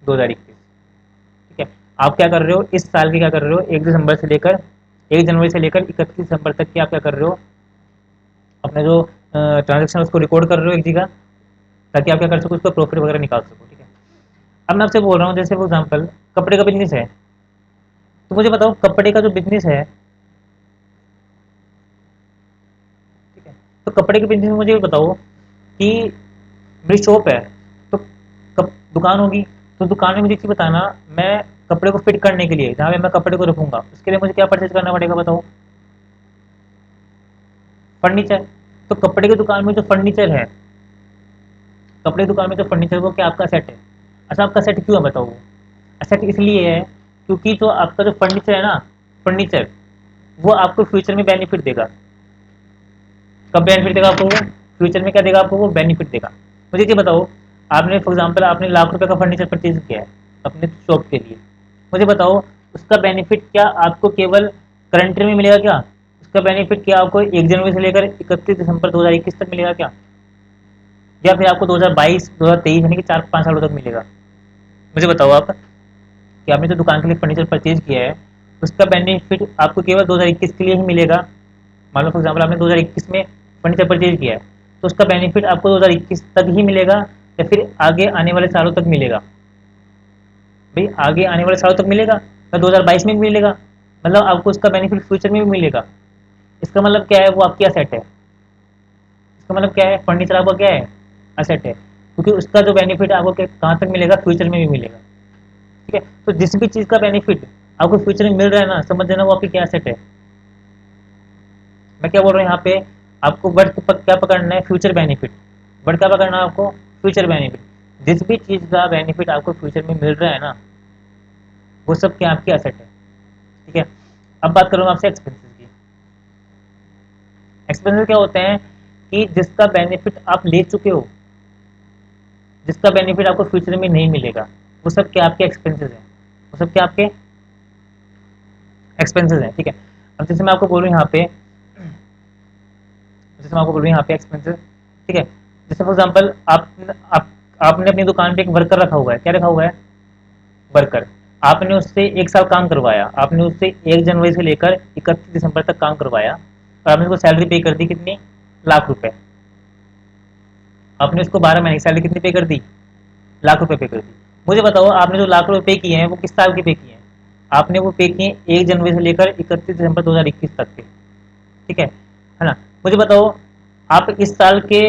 2021, ठीक है। आप क्या कर रहे हो, इस साल के क्या कर रहे हो, 1 जनवरी से लेकर 31 दिसंबर तक की आप क्या कर रहे हो, अपने जो ट्रांजेक्शन उसको रिकॉर्ड कर रहे हो एक जगह, ताकि आप क्या कर सको, उसका प्रॉफिट वगैरह निकाल सको, ठीक है। अब मैं आपसे बोल रहा हूँ, जैसे फॉर एग्जाम्पल कपड़े का बिजनेस है, तो मुझे बताओ कपड़े का जो बिजनेस है, ठीक है, तो कपड़े के बिजनेस में मुझे ये बताओ कि मेरी शॉप है, तो दुकान होगी, तो दुकान में मुझे एक चीज़ बताना, मैं कपड़े को फिट करने के लिए, जहाँ पे मैं कपड़े को रखूंगा, उसके लिए मुझे क्या परचेज करना पड़ेगा बताओ, फर्नीचर। तो कपड़े की दुकान में जो फर्नीचर है, कपड़े की दुकान में जो फर्नीचर, वो क्या आपका सेट है। अच्छा, आपका सेट क्यों है बताओ, वो सेट इसलिए है क्योंकि जो आपका जो फर्नीचर है ना, फर्नीचर वो आपको फ्यूचर में बेनिफिट देगा। कब बेनिफिट देगा आपको, वो फ्यूचर में क्या देगा आपको, वो बेनिफिट देगा। मुझे ये बताओ, आपने फॉर एग्जाम्पल आपने लाख रुपए का फर्नीचर परचेज किया है अपने शॉप के लिए, मुझे बताओ उसका बेनिफिट क्या आपको केवल करंट ईयर में मिलेगा क्या, उसका बेनिफिट क्या आपको 1 जनवरी से लेकर 31 दिसंबर 2021 तक मिलेगा क्या, या फिर आपको 2022 2023 यानी कि 4-5 सालों तक मिलेगा। मुझे बताओ आप, कि आपने जो दुकान के लिए फर्नीचर परचेज किया है, उसका बेनिफिट आपको केवल 2021 के लिए ही मिलेगा। मान लो फॉर एग्जाम्पल आपने 2021 में फर्नीचर परचेज किया है, तो उसका बेनिफिट आपको 2021 तक ही मिलेगा, या फिर आगे आने वाले सालों तक मिलेगा। भाई आगे आने वाले सालों तक मिलेगा, या 2022 में भी मिलेगा, मतलब आपको उसका बेनिफिट फ्यूचर में भी मिलेगा। इसका मतलब क्या है, वो आपकी असेट है। इसका मतलब क्या है, फर्नीचर आपका क्या है, असेट है, क्योंकि उसका जो बेनिफिट आपको कहाँ तक मिलेगा, फ्यूचर में भी मिलेगा, ठीक है। तो जिस भी चीज़ का बेनिफिट आपको फ्यूचर में मिल रहा है ना, समझ लेना वो आपकी क्या असेट है। मैं क्या बोल रहा हूँ यहाँ पे, आपको वर्ड क्या पकड़ना है, फ्यूचर बेनिफिट। वर्ड क्या पकड़ना है आपको, फ्यूचर बेनिफिट। जिस भी चीज़ का बेनिफिट आपको फ्यूचर में मिल रहा है ना, वो सब क्या आपकी असेट है, ठीक है। अब बात करूँ आपसे एक्सपेंसेस की। एक्सपेंसेस क्या होते हैं, कि जिसका बेनिफिट आप ले चुके हो, जिसका बेनिफिट आपको फ्यूचर में नहीं मिलेगा, वो सब क्या आपके एक्सपेंसेस हैं, वो सब क्या आपके एक्सपेंसेस हैं, ठीक है। अब जैसे मैं आपको बोलूँ यहाँ पे, जैसे मैं आपको बोल रही हूँ यहाँ पे एक्सपेंसेस, ठीक है। जैसे फॉर एग्जांपल आपने अपनी दुकान पे एक वर्कर रखा हुआ है, क्या रखा हुआ है, वर्कर। आपने उससे 1 साल काम करवाया, आपने उससे 1 जनवरी से लेकर 31 दिसंबर तक काम करवाया, और आपने उसको सैलरी पे कर दी कितनी, लाख रुपए। आपने उसको 12 महीने की सैलरी कितनी पे कर दी, लाख रुपए पे कर दी। मुझे बताओ आपने जो लाख रुपए पे किए हैं वो किस साल के पे किए हैं, आपने वो पे किए 1 जनवरी से लेकर 31 दिसंबर 2021 तक के, ठीक है ना। मुझे बताओ आप इस साल के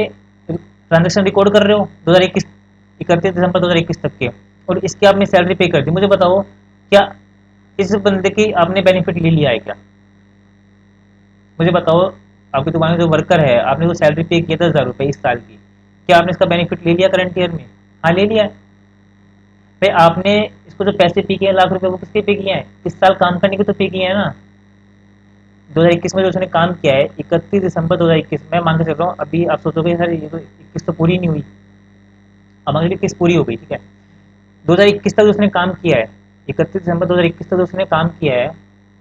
ट्रांजेक्शन रिकॉर्ड कर रहे हो 2021, 31 दिसंबर 2021 तक के, और इसके आपने सैलरी पे कर दी। मुझे बताओ क्या इस बंदे की आपने बेनिफिट ले लिया है क्या, मुझे बताओ। आपकी दुकान में जो वर्कर है, आपने जो सैलरी पे किया 10,000 रुपये इस साल की, क्या आपने इसका बेनिफिट ले लिया करंट ईयर में, हाँ ले लिया है। भाई आपने इसको जो पैसे पे किए हैं लाख रुपए, वो किसके पे किए हैं, इस साल काम करने के तो पे किए हैं ना। 2021 में जो उसने काम किया है, 31 दिसंबर 2021 में, मान के चल रहा हूँ, अभी आप सोचोगे सर ये तो 21 तो पूरी नहीं हुई, अब मान लीजिए 21 पूरी हो गई, ठीक है, 2021 तक उसने काम किया है, 31 दिसंबर 2021 तक उसने काम किया है,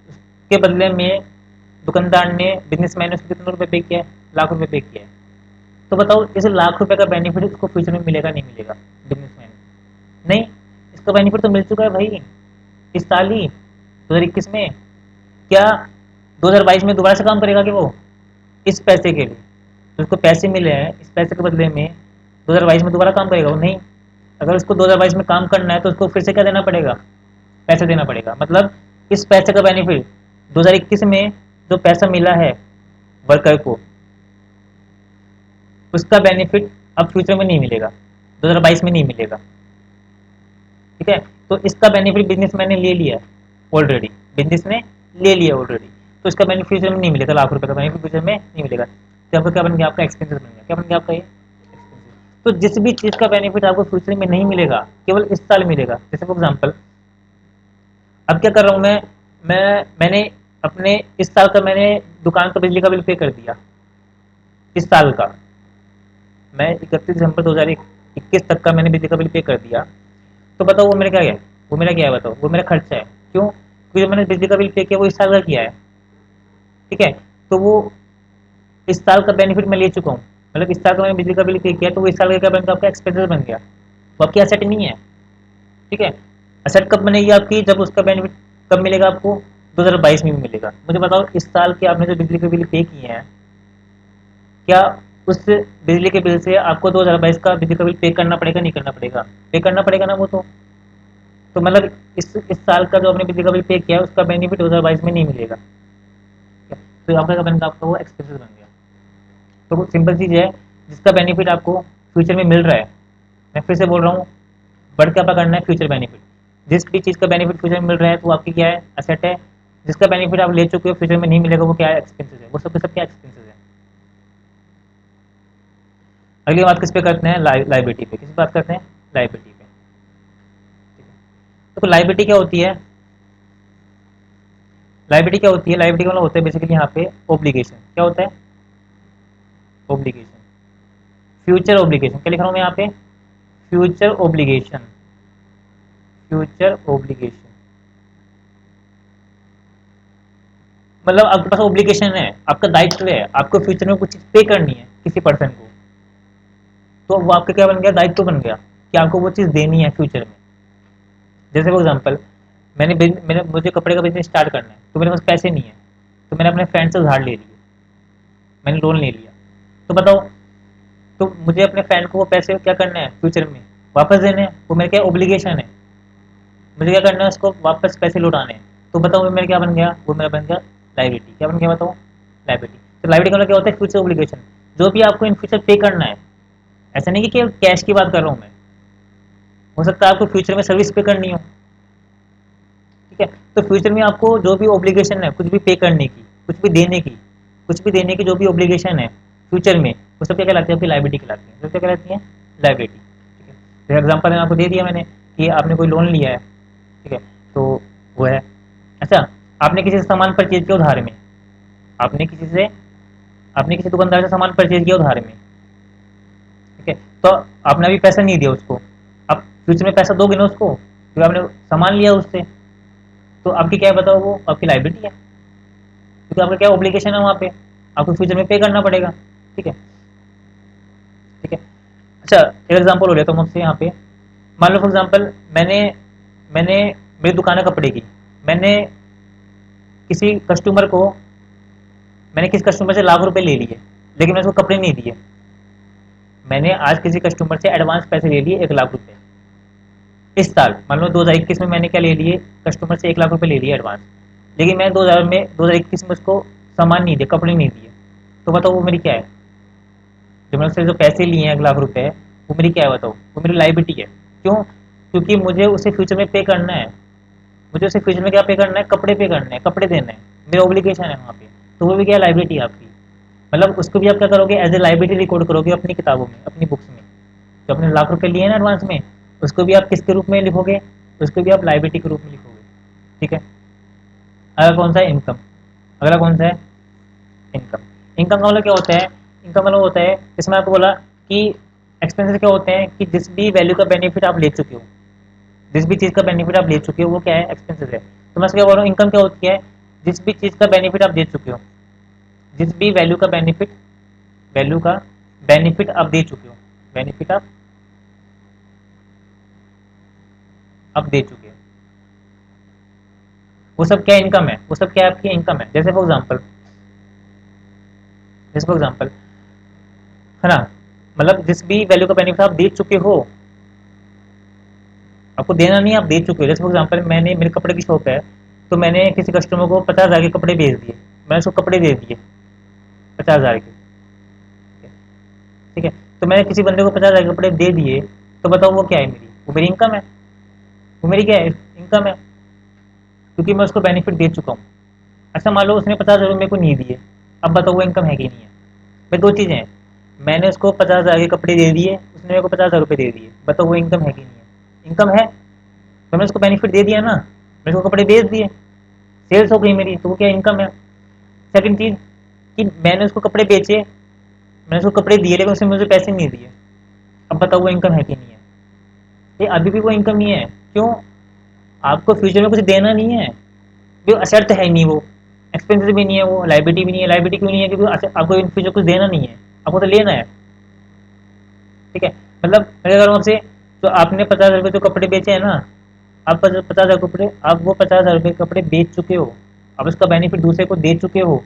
उसके बदले में दुकानदार ने, बिजनेसमैन ने उसको कितने रुपए पे किया है, लाख रुपए पे किया है। तो बताओ इस लाख रुपए का बेनिफिट उसको फ्यूचर में मिलेगा नहीं मिलेगा, बिजनेसमैन को? नहीं, इसका बेनिफिट तो मिल चुका है भाई इस साल ही, 2021 में। क्या 2022 में दोबारा से काम करेगा कि वो इस पैसे के लिए, तो उसको पैसे मिले हैं, इस पैसे के बदले में 2022 में दोबारा काम करेगा वो? नहीं। अगर उसको 2022 में काम करना है तो उसको फिर से क्या देना पड़ेगा, पैसे देना पड़ेगा। मतलब इस पैसे का बेनिफिट 2021 में जो पैसा मिला है वर्कर को, उसका बेनिफिट अब फ्यूचर में नहीं मिलेगा, 2022 में नहीं मिलेगा, ठीक है। तो इसका बेनिफिट बिजनेसमैन ने ले लिया ऑलरेडी, बिजनेस ने ले लिया ऑलरेडी, तो इसका बेनिफिट फ्यूचर में नहीं मिलेगा, लाख रुपए का बेनिफिट फ्यूचर में नहीं मिलेगा। तो आपका क्या बन गया, आपका एक्सपेंसेस बन गया। क्या बन गया आपका ये एक्सपेंसेस। तो जिस भी चीज़ का बेनिफिट आपको फ्यूचर में नहीं मिलेगा, केवल इस साल मिलेगा। जैसे फॉर एग्जाम्पल, अब क्या कर रहा हूँ मैंने अपने इस साल का मैंने दुकान का बिजली का बिल पे कर दिया, इस साल का मैं 31 दिसंबर 2021 तक का मैंने बिजली का बिल पे कर दिया। तो बताओ वो मेरा क्या है, वो मेरा क्या है, बताओ वो मेरा खर्चा है। क्यों? क्योंकि जो मैंने बिजली का बिल पे किया वो इस साल का किया है, ठीक है। तो वो इस साल का बेनिफिट मैं ले चुका हूँ, मतलब इस साल का मैंने बिजली का बिल पे किया, तो वो इस साल का क्या बन गया, आपका एक्सपेंसेस बन गया, वो आपकी एसेट नहीं है, ठीक है। एसेट कब बनेगी आपकी, जब उसका बेनिफिट कब मिलेगा आपको, 2022 में भी मिलेगा। मुझे बताओ इस साल के आपने जो बिजली के बिल पे किए हैं, क्या उस बिजली के बिल से आपको 2022 का बिजली का बिल पे करना पड़ेगा नहीं करना पड़ेगा? पे करना पड़ेगा ना वो तो मतलब इस साल का जो आपने बिजली का बिल पे किया है उसका बेनिफिट 2022 में नहीं मिलेगा, तो आपका क्या बन गया, आपका वो एक्सपेंसेस बन गया। तो वो सिंपल चीज़ है, जिसका बेनिफिट आपको फ्यूचर में मिल रहा है, मैं फिर से बोल रहा हूँ, बढ़ के आपका करना है फ्यूचर बेनिफिट। जिस भी चीज़ का बेनिफिट फ्यूचर में मिल रहा है तो वो आपकी क्या है, एसेट है। जिसका बेनिफिट आप ले चुके हो फ्यूचर में नहीं मिलेगा, वो क्या है, एक्सपेंसेस है। वो सब क्या एक्सपेंसेस है। अगली बात किस पे करते हैं, लाइबिलिटी पे। किस पे बात करते हैं, लाइबिलिटी पे, ठीक है। तो लाइबिलिटी क्या होती है, लाइबिलिटी क्या होती है, लाइबिलिटी मतलब होता है बेसिकली यहाँ पे ओब्लिगेशन। क्या होता है, ओब्लिगेशन, फ्यूचर ओब्लिगेशन। क्या लिख रहा हूँ मैं यहाँ पे, फ्यूचर ओब्लिगेशन, फ्यूचर ओब्लिगेशन। मतलब आपके पास ओब्लिगेशन है, आपका दायित्व है, आपको फ्यूचर में कुछ चीज पे करनी है किसी पर्सन को, तो वो आपका क्या बन गया, दायित्व बन गया कि आपको वो चीज देनी है फ्यूचर में। जैसे फॉर एग्जाम्पल, मैंने मुझे कपड़े का बिजनेस स्टार्ट करना है, तो मेरे पास पैसे नहीं है, तो मैंने अपने फ्रेंड से उधार ले लिए, मैंने लोन ले लिया। तो बताओ, तो मुझे अपने फ्रेंड को वो पैसे क्या करना है फ्यूचर में, वापस देने हैं। वो मेरे क्या ओब्लिगेशन है, मुझे क्या करना है, उसको वापस पैसे लौटाने हैं। तो बताओ वो मेरा क्या बन गया, वो मेरा बन गया लाइबिलिटी। क्या बन गया बताओ, लाइबिलिटी। तो लाइबिलिटी का मतलब क्या होता है, फ्यूचर ओब्लिगेशन, जो भी आपको इन फ्यूचर पे करना है। ऐसा नहीं कि केवल कैश की बात कर रहा हूँ मैं, हो सकता है आपको फ्यूचर में सर्विस पे करनी हो, ठीक है। तो फ्यूचर में आपको जो भी ओब्लिगेशन है, कुछ भी पे करने की, कुछ भी देने की, कुछ भी देने की जो भी ओब्लिगेशन है फ्यूचर में, वो सब क्या कहलाती है, आपकी लाइबिलिटी कहलाती है। वो क्या कहलाती है, लाइबिलिटी, ठीक है। जैसे एग्जाम्पल मैंने आपको दे दिया मैंने, कि आपने कोई लोन लिया है, ठीक है, तो वो है। अच्छा, आपने किसी से सामान परचेज किया उधार में, आपने किसी से, आपने किसी दुकानदार से सामान परचेज किया उधार में, ठीक है। तो आपने अभी पैसा नहीं दिया उसको, आप फ्यूचर में पैसा दोगे ना उसको, क्योंकि आपने सामान लिया उससे, तो आपकी क्या है बताओ, वो आपकी लाइबिलिटी है, क्योंकि आपका क्या ओब्लिगेशन है वहाँ पे, आपको फ्यूचर में पे करना पड़ेगा, ठीक है, ठीक है। अच्छा, एक एग्जांपल हो लेता हूँ मुझसे यहाँ पे। मान लो फॉर एग्जांपल, मैंने मैंने मेरी दुकान है कपड़े की, मैंने किसी कस्टमर को, मैंने किसी कस्टमर से लाख रुपए ले लिए, लेकिन मैंने उसको कपड़े नहीं दिए। मैंने आज किसी कस्टमर से एडवांस पैसे ले लिए 1 लाख रुपए, इस साल मान लो 2021 में मैंने क्या ले लिए, कस्टमर से 1 लाख रुपए ले लिए एडवांस, लेकिन मैं 2021 में उसको सामान नहीं दिया, कपड़े नहीं दिए। तो बताओ वो मेरी क्या है, जो मैंने उससे जो पैसे लिए हैं 1 लाख रुपए, वो मेरी क्या है बताओ, वो मेरी लाइबिलिटी है। क्यों? क्योंकि मुझे उसे फ्यूचर में पे करना है, मुझे उसे फ्यूचर में क्या पे करना है, कपड़े पे करने हैं, कपड़े देने हैं, मेरा ओब्लिगेशन है वहाँ पे। तो वो भी क्या लाइबिलिटी है आपकी, मतलब उसको भी आप क्या करोगे, एज ए लाइबिलिटी रिकॉर्ड करोगे अपनी किताबों में, अपनी बुक्स में। जो अपने लाख रुपए लिए ना एडवांस में, उसको भी आप किसके रूप में लिखोगे, उसको भी आप लाइबिलिटी के रूप में लिखोगे, ठीक है। अगर कौन सा, इनकम, अगला कौन सा है? इनकम। इनकम का मतलब क्या होता है? इनकम मतलब होता है, जैसे मैं आपको बोला कि एक्सपेंसेस क्या होते हैं कि जिस भी वैल्यू का बेनिफिट आप ले चुके हो, जिस भी चीज़ का बेनिफिट आप ले चुके हो वो क्या है? एक्सपेंसेस है। तो मैं क्या बोल रहा हूँ, इनकम क्या होती है? जिस भी चीज़ का बेनिफिट आप दे चुके हो, जिस भी वैल्यू का बेनिफिट आप दे चुके हो, बेनिफिट आप दे चुके हो, वो सब क्या इनकम है? वो सब क्या आपकी इनकम है? जैसे फॉर एग्जांपल है ना, मतलब जिस भी वैल्यू का बेनिफिट आप दे चुके हो, आपको देना नहीं है, आप दे चुके हो। जैसे फॉर एग्जांपल मैंने, मेरे कपड़े की शॉप है, तो मैंने किसी कस्टमर को 50,000 के कपड़े बेच दिए, मैंने उसको कपड़े दे दिए 50,000 के, ठीक है। तो मैंने किसी बंदे को 50,000 के कपड़े दे दिए, तो बताओ वो क्या है मेरी? वो मेरी इनकम है। वो मेरी क्या है? इनकम है, क्योंकि मैं उसको बेनिफिट दे चुका हूँ। अच्छा मान लो उसने 50,000 मेरे को नहीं दिए, अब बताओ वो इनकम है कि नहीं है? भाई दो चीज़ें हैं, मैंने उसको 50,000 के कपड़े दे दिए, उसने मेरे को 50,000 रुपये दे दिए, बताओ वो इनकम है कि नहीं है? इनकम है, तो मैंने उसको बेनिफिट दे दिया ना, मेरे को कपड़े बेच दिए, सेल्स हो गई मेरी, तो वो क्या इनकम है। सेकंड चीज़ कि मैंने उसको कपड़े बेचे, मैंने उसको कपड़े दिए लेकिन उसने मुझे पैसे नहीं दिए, अब बताओ वो इनकम है कि नहीं है? ये अभी भी वो इनकम नहीं है। क्यों? आपको फ्यूचर में कुछ देना नहीं है, जो असेट है ही नहीं वो, एक्सपेंसिव भी नहीं है, वो लाइबिलिटी भी नहीं है। लाइबिलिटी क्यों नहीं है? क्योंकि आपको इन फ्यूचर कुछ देना नहीं है, आपको तो लेना है, ठीक है। मतलब मैं क्या कह रहा हूँ आपसे, तो आपने 50,000 जो कपड़े बेचे हैं ना, आप 50,000 कपड़े, आप वो 50,000 रुपये कपड़े बेच चुके हो, आप उसका बेनिफिट दूसरे को दे चुके हो।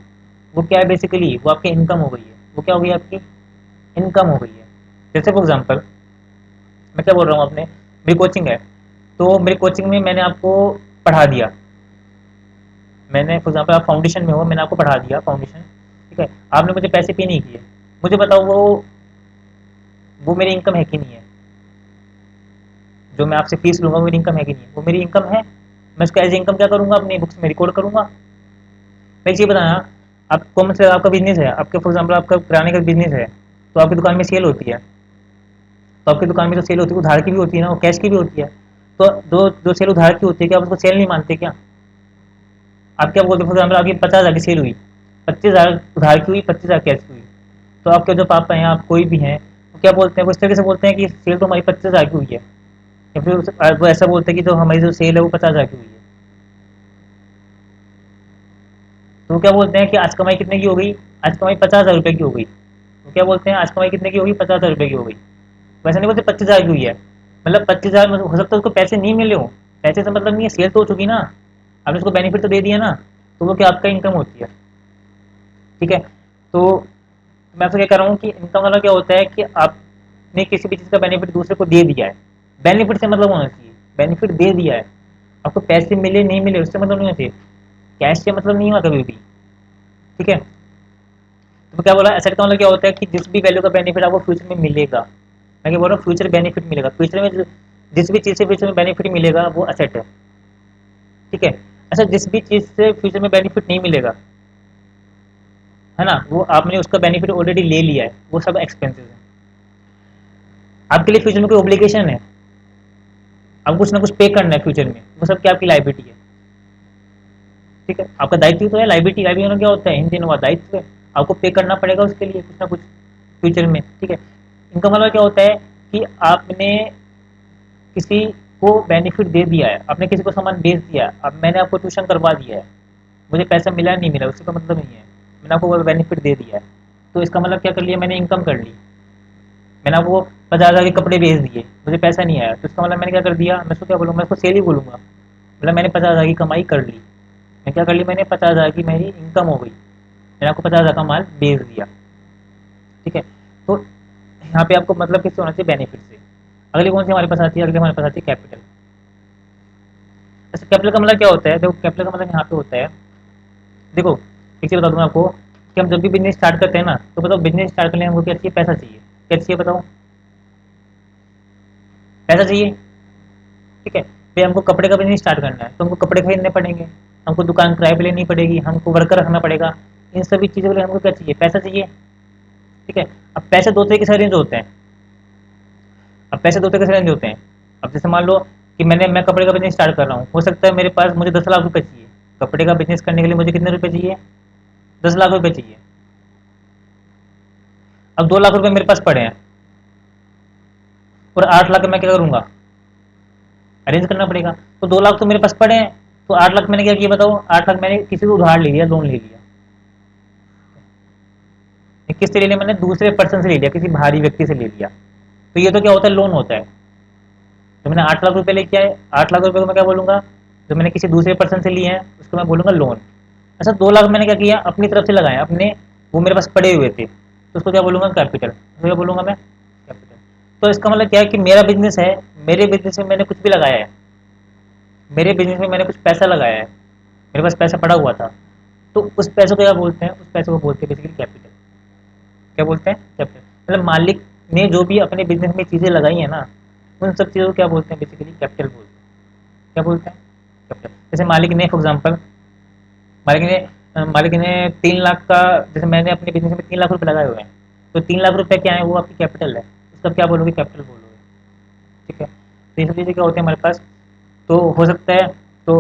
वो क्या है बेसिकली? वो आपकी इनकम हो गई है। वो क्या हो गई? आपकी इनकम हो गई है। जैसे फॉर एग्जांपल मैं क्या बोल रहा हूँ, आपने, मेरी कोचिंग है, तो मेरी कोचिंग में मैंने आपको पढ़ा दिया, मैंने फॉर एग्जांपल आप फाउंडेशन में हो, मैंने आपको पढ़ा दिया फाउंडेशन, ठीक है, आपने मुझे पैसे पे नहीं किए, मुझे बताओ वो मेरी इनकम है कि नहीं है? जो मैं आपसे फीस लूंगा वो मेरी इनकम है कि नहीं है? वो मेरी इनकम है। मैं उसको एज इनकम क्या करूंगा? अपनी बुक्स में रिकॉर्ड करूंगा। मैं ये बताना, आप कॉमन से आपका बिजनेस है, आपके फॉर एग्जांपल आपका किराने का बिजनेस है, तो आपकी दुकान में सेल होती है, तो आपकी दुकान में जो सेल होती है वो उधार की भी होती है ना, वो कैश की भी होती है। तो दो जो सेल उधार की होती है, क्या आप उसको सेल नहीं मानते क्या? आप क्या बोलते हो? फॉर एग्जाम्पल आपकी 50,000 की सेल हुई, 25,000 उधार की हुई, 25,000 कैश की हुई, तो आपके जो पापा हैं, आप कोई भी हैं, वो क्या बोलते हैं? वो इस तरीके से बोलते हैं कि सेल तो हमारी 25,000 की हुई है, या फिर वो ऐसा बोलते हैं कि जो हमारी जो सेल है वो 50,000 की हुई है। तो वो क्या बोलते हैं कि आज कमाई कितने की हो गई? आज कमाई 50,000 रुपये की हो गई। तो क्या बोलते हैं? आज कमाई कितने की होगी? 50,000 रुपये की हो गई। वैसे नहीं बोलते 25,000 की हुई है। मतलब 25,000 हो सकता है उसको पैसे नहीं मिले हो, पैसे से मतलब नहीं है, सेल तो हो चुकी ना, आपने उसको बेनिफिट तो दे दिया ना, तो वो क्या आपका इनकम होती है, ठीक है। तो मैं आपसे क्या कह रहा हूँ कि इनकम वाला क्या होता है कि आपने किसी भी चीज़ का बेनिफिट दूसरे को दे दिया है। बेनिफिट से मतलब होना चाहिए, बेनिफिट दे दिया है, आपको पैसे मिले नहीं मिले उससे मतलब नहीं होना चाहिए, कैश से मतलब नहीं हुआ कभी भी, ठीक है। तो क्या बोला, एसेट का मतलब क्या होता है कि जिस भी वैल्यू का बेनिफिट आपको फ्यूचर में मिलेगा, मैं क्या बोल रहा हूँ, फ्यूचर बेनिफिट मिलेगा, फ्यूचर में जिस भी चीज़ से फ्यूचर में बेनिफिट मिलेगा वो एसेट है, ठीक है। अच्छा जिस भी चीज़ से फ्यूचर में बेनिफिट नहीं मिलेगा, है ना, वो आपने उसका बेनिफिट ऑलरेडी ले लिया है, वो सब एक्सपेंसेस है। आपके लिए फ्यूचर में कोई ऑब्लिगेशन है, आपको कुछ ना कुछ पे करना है फ्यूचर में, वो सब क्या आपकी लाइबिलिटी है, ठीक है। आपका दायित्व तो है, लाइबिलिटी, लाइबिलिटी क्या होता है? हिंदी में दायित्व है, आपको पे करना पड़ेगा उसके लिए कुछ ना कुछ फ्यूचर में, ठीक है। इनका मतलब क्या होता है कि आपने किसी को बेनिफिट दे दिया है, आपने किसी को सामान बेच दिया है, अब मैंने आपको ट्यूशन करवा दिया है, मुझे पैसा मिला नहीं मिला उससे कोई मतलब नहीं है, मैंने आपको वो बेनिफिट दे दिया है, तो इसका मतलब क्या कर लिया मैंने? इनकम कर ली। मैंने आपको 50,000 के कपड़े बेच दिए, मुझे पैसा नहीं आया, तो इसका मतलब मैंने क्या कर दिया? मैं उसको क्या बोलूँगा? मैं उसको सेल ही बोलूँगा, मतलब मैंने 50,000 की कमाई कर ली। मैं क्या कर ली? मैंने 50,000 की मेरी इनकम हो गई, मैंने आपको 50,000 का माल बेच दिया, ठीक है। तो यहाँ पे आपको मतलब किससे होना चाहिए? बेनिफिट से। अगली कौन सी हमारे पास आती है? अगली हमारे पास आती है कैपिटल। अच्छा कैपिटल का मतलब क्या होता है? देखो कैपिटल का मतलब यहाँ पे होता है, देखो एक चीज़ बता दूँ मैं आपको, कि हम जब भी बिजनेस स्टार्ट करते हैं ना, तो बताओ बिजनेस स्टार्ट करने में हमको क्या चाहिए? पैसा चाहिए। क्या चाहिए बताओ? पैसा चाहिए, ठीक है। भाई हमको कपड़े का बिजनेस स्टार्ट करना है, तो हमको कपड़े खरीदने पड़ेंगे, हमको दुकान किराए पे लेनी पड़ेगी, हमको वर्कर रखना पड़ेगा, इन सभी चीज़ों के लिए हमको क्या चाहिए? पैसा चाहिए, ठीक है। अब पैसे दो तरीके से अरेंज होते हैं, अब पैसे दो तरीके से अरेंज होते हैं। अब जैसे मान लो कि मैं कपड़े का बिजनेस स्टार्ट कर रहा हूँ, हो सकता है मेरे पास, मुझे 10 लाख रुपए चाहिए, कपड़े का बिजनेस करने के लिए मुझे कितने रुपए चाहिए? 10 लाख रुपए चाहिए। अब 2 लाख रुपए मेरे पास पड़े हैं और 8 लाख मैं क्या करूंगा, अरेंज करना पड़ेगा। तो 2 लाख तो मेरे पास पड़े हैं, तो 8 लाख मैंने क्या किया बताओ, 8 लाख मैंने किसी को उधार ले लिया, लोन ले लिया। किससे ले लिया मैंने, दूसरे पर्सन से ले लिया, किसी भारी व्यक्ति से ले लिया। तो ये तो क्या होता है, लोन होता है। तो मैंने 8 लाख रुपए लेके आए, 8 लाख रुपए को मैं क्या बोलूंगा, जो मैंने किसी दूसरे पर्सन से लिए हैं उसको मैं बोलूंगा लोन। अच्छा 2 लाख मैंने क्या किया, अपनी तरफ से लगाया, अपने वो मेरे पास पड़े हुए थे, तो उसको क्या बोलूंगा, कैपिटल। तो क्या बोलूंगा मैं, कैपिटल। तो इसका मतलब क्या है कि मेरा बिजनेस है, मेरे बिजनेस में मैंने कुछ भी लगाया है, मेरे बिजनेस में मैंने कुछ पैसा लगाया है, मेरे पास पैसा पड़ा हुआ था, तो उस पैसे को क्या बोलते हैं, उस पैसे को बोलते हैं बेसिकली कैपिटल। क्या बोलते हैं, कैपिटल। मतलब मालिक ने जो भी अपने बिजनेस में चीज़ें लगाई हैं ना, उन सब चीज़ों को क्या बोलते हैं, बेसिकली कैपिटल बोलते हैं। क्या बोलते हैं, कैपिटल। जैसे मालिक ने फॉर एग्जाम्पल, मालिक ने 3 लाख का, जैसे मैंने अपने बिजनेस में 3 लाख रुपए लगाए हुए हैं, तो 3 लाख रुपए क्या है, वो आपकी कैपिटल है, उसका क्या बोलोगे, कैपिटल बोलोगे। ठीक है, तो ये सब चीज़ें क्या होती है हमारे पास। तो हो सकता है, तो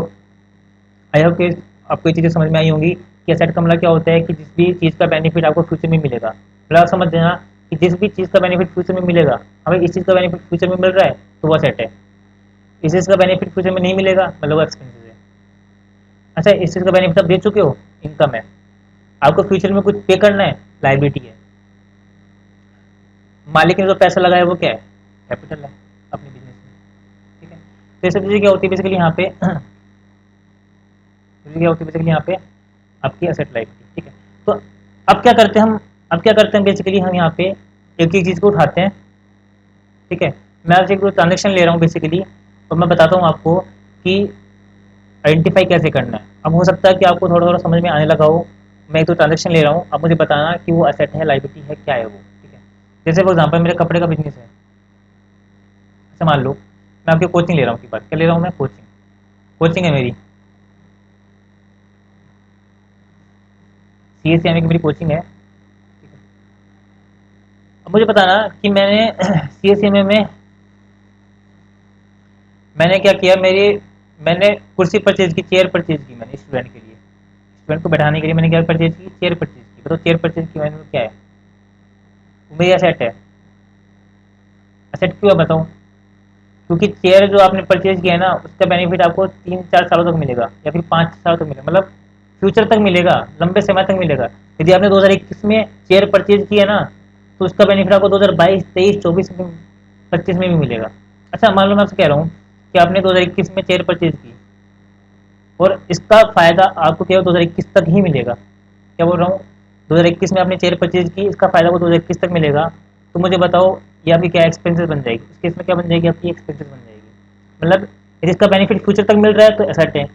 आई होप कि आपको ये चीज़ें समझ में आई होंगी कि एसेट का मतलब क्या होता है कि जिस भी चीज़ का बेनिफिट आपको फ्यूचर में मिलेगा, मतलब आप समझ देना कि जिस भी चीज़ का बेनिफिट फ्यूचर में मिलेगा, हमें इस चीज़ का बेनिफिट फ्यूचर में मिल रहा है तो वो एसेट है, इस चीज़ का बेनिफिट फ्यूचर में नहीं मिलेगा मतलब वो एक्सपेंसिव है। अच्छा इस चीज़ का बेनिफिट आप दे चुके हो, इनकम है, आपको फ्यूचर में कुछ पे करना है, लाइबिलिटी है। मालिक ने जो पैसा लगाया वो क्या है, कैपिटल है अपने बिजनेस में। ठीक है, तो ये सब चीज़ें क्या होती है बेसिकली यहाँ पे क्या होती है बेसिकली यहाँ पे आपकी एसेट लाइबिलिटी। ठीक है, तो अब क्या करते हैं हम, अब क्या करते हैं बेसिकली हम यहाँ पे एक एक चीज़ को उठाते हैं। ठीक है, मैं आपसे एक ट्रांजेक्शन ले रहा हूँ बेसिकली, और मैं बताता हूँ आपको कि आइडेंटिफाई कैसे करना है। अब हो सकता है कि आपको थोड़ा थोड़ा समझ में आने लगा हो। मैं एक तो ट्रांजेक्शन ले रहा हूँ, अब मुझे बताना कि वो एसेट है, लाइबिलिटी है, क्या है वो। ठीक है, जैसे फॉर एग्जाम्पल मेरे कपड़े का बिजनेस है, ऐसा मान लो मैं आपकी कोचिंग ले रहा हूँ, की बात क्या ले रहा हूँ मैं, कोचिंग, कोचिंग है मेरी, सी एस सी की मेरी कोचिंग है। ठीक है, अब मुझे बताना कि मैंने सी एस सी में मैंने क्या किया, मेरी मैंने कुर्सी परचेज की, चेयर परचेज की मैंने स्टूडेंट के लिए, स्टूडेंट को बैठाने के लिए मैंने क्या परचेज की, चेयर परचेज की। बताओ चेयर परचेज की मैंने, क्या है वो, मेरी एसेट है। एसेट क्यों है बताओ, क्योंकि चेयर जो आपने परचेज किया है ना, उसका बेनिफिट आपको 3-4 सालों तक मिलेगा या फिर 5 साल तक मिलेगा, मतलब फ्यूचर तक मिलेगा, लंबे समय तक मिलेगा। यदि आपने 2021 में चेयर परचेज किया ना, तो उसका बेनिफिट आपको 2022, 23, 24 में, 25 में भी मिलेगा। अच्छा मान लो मैं आपसे कह रहा हूँ कि आपने 2021 में चेयर परचेज की और इसका फायदा आपको केवल 2021 तक ही मिलेगा। क्या बोल रहा हूँ, 2021 में आपने चेयर परचेज की, इसका फायदा को 2021 तक मिलेगा। तो मुझे बताओ ये आपकी क्या एक्सपेंसेस बन जाएगी, इस केस में क्या बन जाएगी, आपकी एक्सपेंसेस बन जाएगी। मतलब यदि इसका बेनिफिट फ्यूचर तक मिल रहा है तो एसेट है,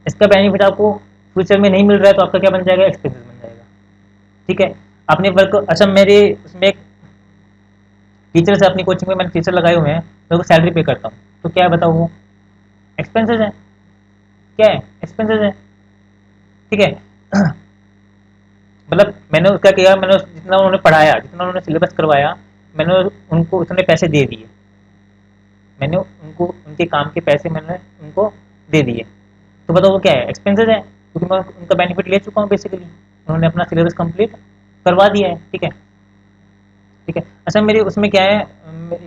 इसका बेनिफिट आपको फ्यूचर में नहीं मिल रहा है तो आपका क्या बन जाएगा, एक्सपेंसेस बन जाएगा। ठीक है, आपने वर्क, अच्छा मेरे उसमें एक टीचर से, अपनी कोचिंग में मैंने टीचर लगाए हुए हैं, मैं उनको सैलरी पे करता हूँ, तो क्या है बताओ, वो एक्सपेंसेस है, क्या है, एक्सपेंसेस है। ठीक है, मतलब मैंने उसका किया, मैंने जितना उन्होंने पढ़ाया, जितना उन्होंने सिलेबस करवाया, मैंने उनको उतने पैसे दे दिए, मैंने उनको उनके काम के पैसे मैंने उनको दे दिए। तो बताओ वो क्या है, एक्सपेंसेस है, क्योंकि मैं उनका बेनिफिट ले चुका हूँ बेसिकली, उन्होंने अपना सिलेबस कंप्लीट करवा दिया है। ठीक है, ठीक है। अच्छा मेरी उसमें क्या है,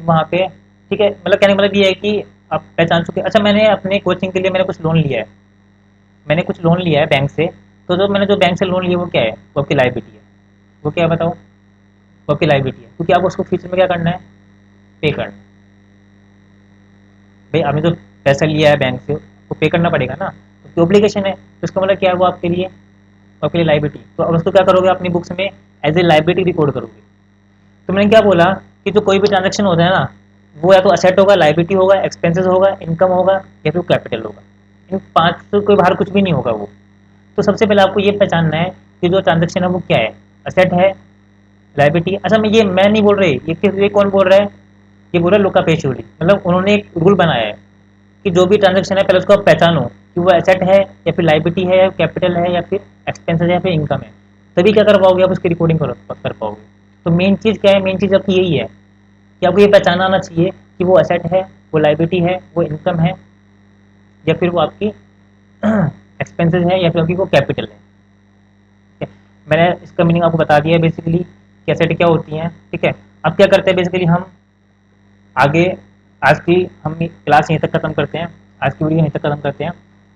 वहाँ पे, ठीक है, मतलब कहने का मतलब ये है कि आप पहचान चुके। अच्छा मैंने अपने कोचिंग के लिए मैंने कुछ लोन लिया है, मैंने कुछ लोन लिया है बैंक से, तो जो मैंने जो बैंक से लोन लिया वो क्या है, वो आपकी लाइबिलिटी है। वो क्या है बताओ, वो आपकी लाइबिलिटी है, क्योंकि आपको उसको फ्यूचर में क्या करना है, पे करना है। भाई आपने जो पैसा लिया है बैंक से, वो पे करना पड़ेगा ना, तो ऑब्लिगेशन है, तो इसका मतलब क्या है, वो आपके लिए, वो आपके लिए लाइबिलिटी। तो अब उसको क्या करोगे, अपनी बुक्स में एज ए लाइबिलिटी रिकॉर्ड करोगे। तो मैंने क्या बोला कि जो कोई भी ट्रांजेक्शन होता है ना, वो या तो असेट होगा, लाइबिलिटी होगा, एक्सपेंसेस होगा, इनकम होगा, या फिर कैपिटल होगा। इन पांच से कोई बाहर कुछ भी नहीं होगा वो। तो सबसे पहले आपको ये पहचानना है कि जो ट्रांजेक्शन है वो क्या है, असेट है, लाइबिलिटी। अच्छा मैं नहीं बोल रही, ये कौन बोल रहा है, ये बोल रहा है लुका पेशोली, मतलब उन्होंने एक रूल बनाया है कि जो भी ट्रांजेक्शन है पहले उसको आप पहचानो कि वो एसेट है या फिर लाइबिलिटी है या कैपिटल है या फिर एक्सपेंसेस है या फिर इनकम है, तभी क्या कर पाओगे, आप उसकी रिकॉर्डिंग कर पाओगे। तो मेन चीज़ क्या है, मेन चीज़ आपकी यही है कि आपको ये पहचाना आना चाहिए कि वो एसेट है, वो लाइबिलिटी है, वो इनकम है, या फिर वो आपकी एक्सपेंसेस है, या फिर आपकी वो कैपिटल है। मैंने इसका मीनिंग आपको बता दिया है बेसिकली कि एसेट क्या होती हैं। ठीक है, अब क्या करते हैं बेसिकली हम आगे, आज की हम क्लास यहीं तक खत्म करते हैं, आज की वीडियो यहीं तक खत्म करते हैं।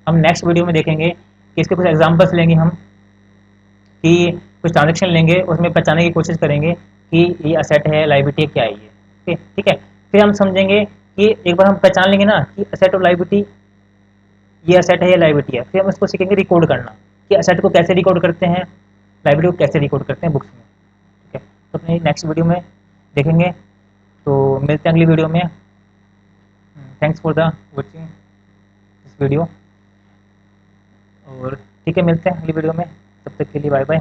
हम नेक्स्ट वीडियो में देखेंगे कि इसके कुछ एग्जांपल्स लेंगे हम, कि कुछ ट्रांजेक्शन लेंगे, उसमें पहचानने की कोशिश करेंगे कि ये असेट है, लाइबिलिटी है, क्या है ये। ठीक है, फिर हम समझेंगे कि एक बार हम पहचान लेंगे ना कि असेट और लाइबिलिटी, ये असेट है, ये लाइबिलिटी है, फिर हम इसको सीखेंगे रिकॉर्ड करना, कि असेट को कैसे रिकॉर्ड करते हैं, लाइबिलिटी को कैसे रिकॉर्ड करते हैं बुक्स में। ठीक है, तो अपनी नेक्स्ट वीडियो में देखेंगे। तो मिलते हैं अगली वीडियो में। Thanks for the watching this video. और ठीक है, मिलते हैं अगली वीडियो में, तब तक के लिए बाय बाय।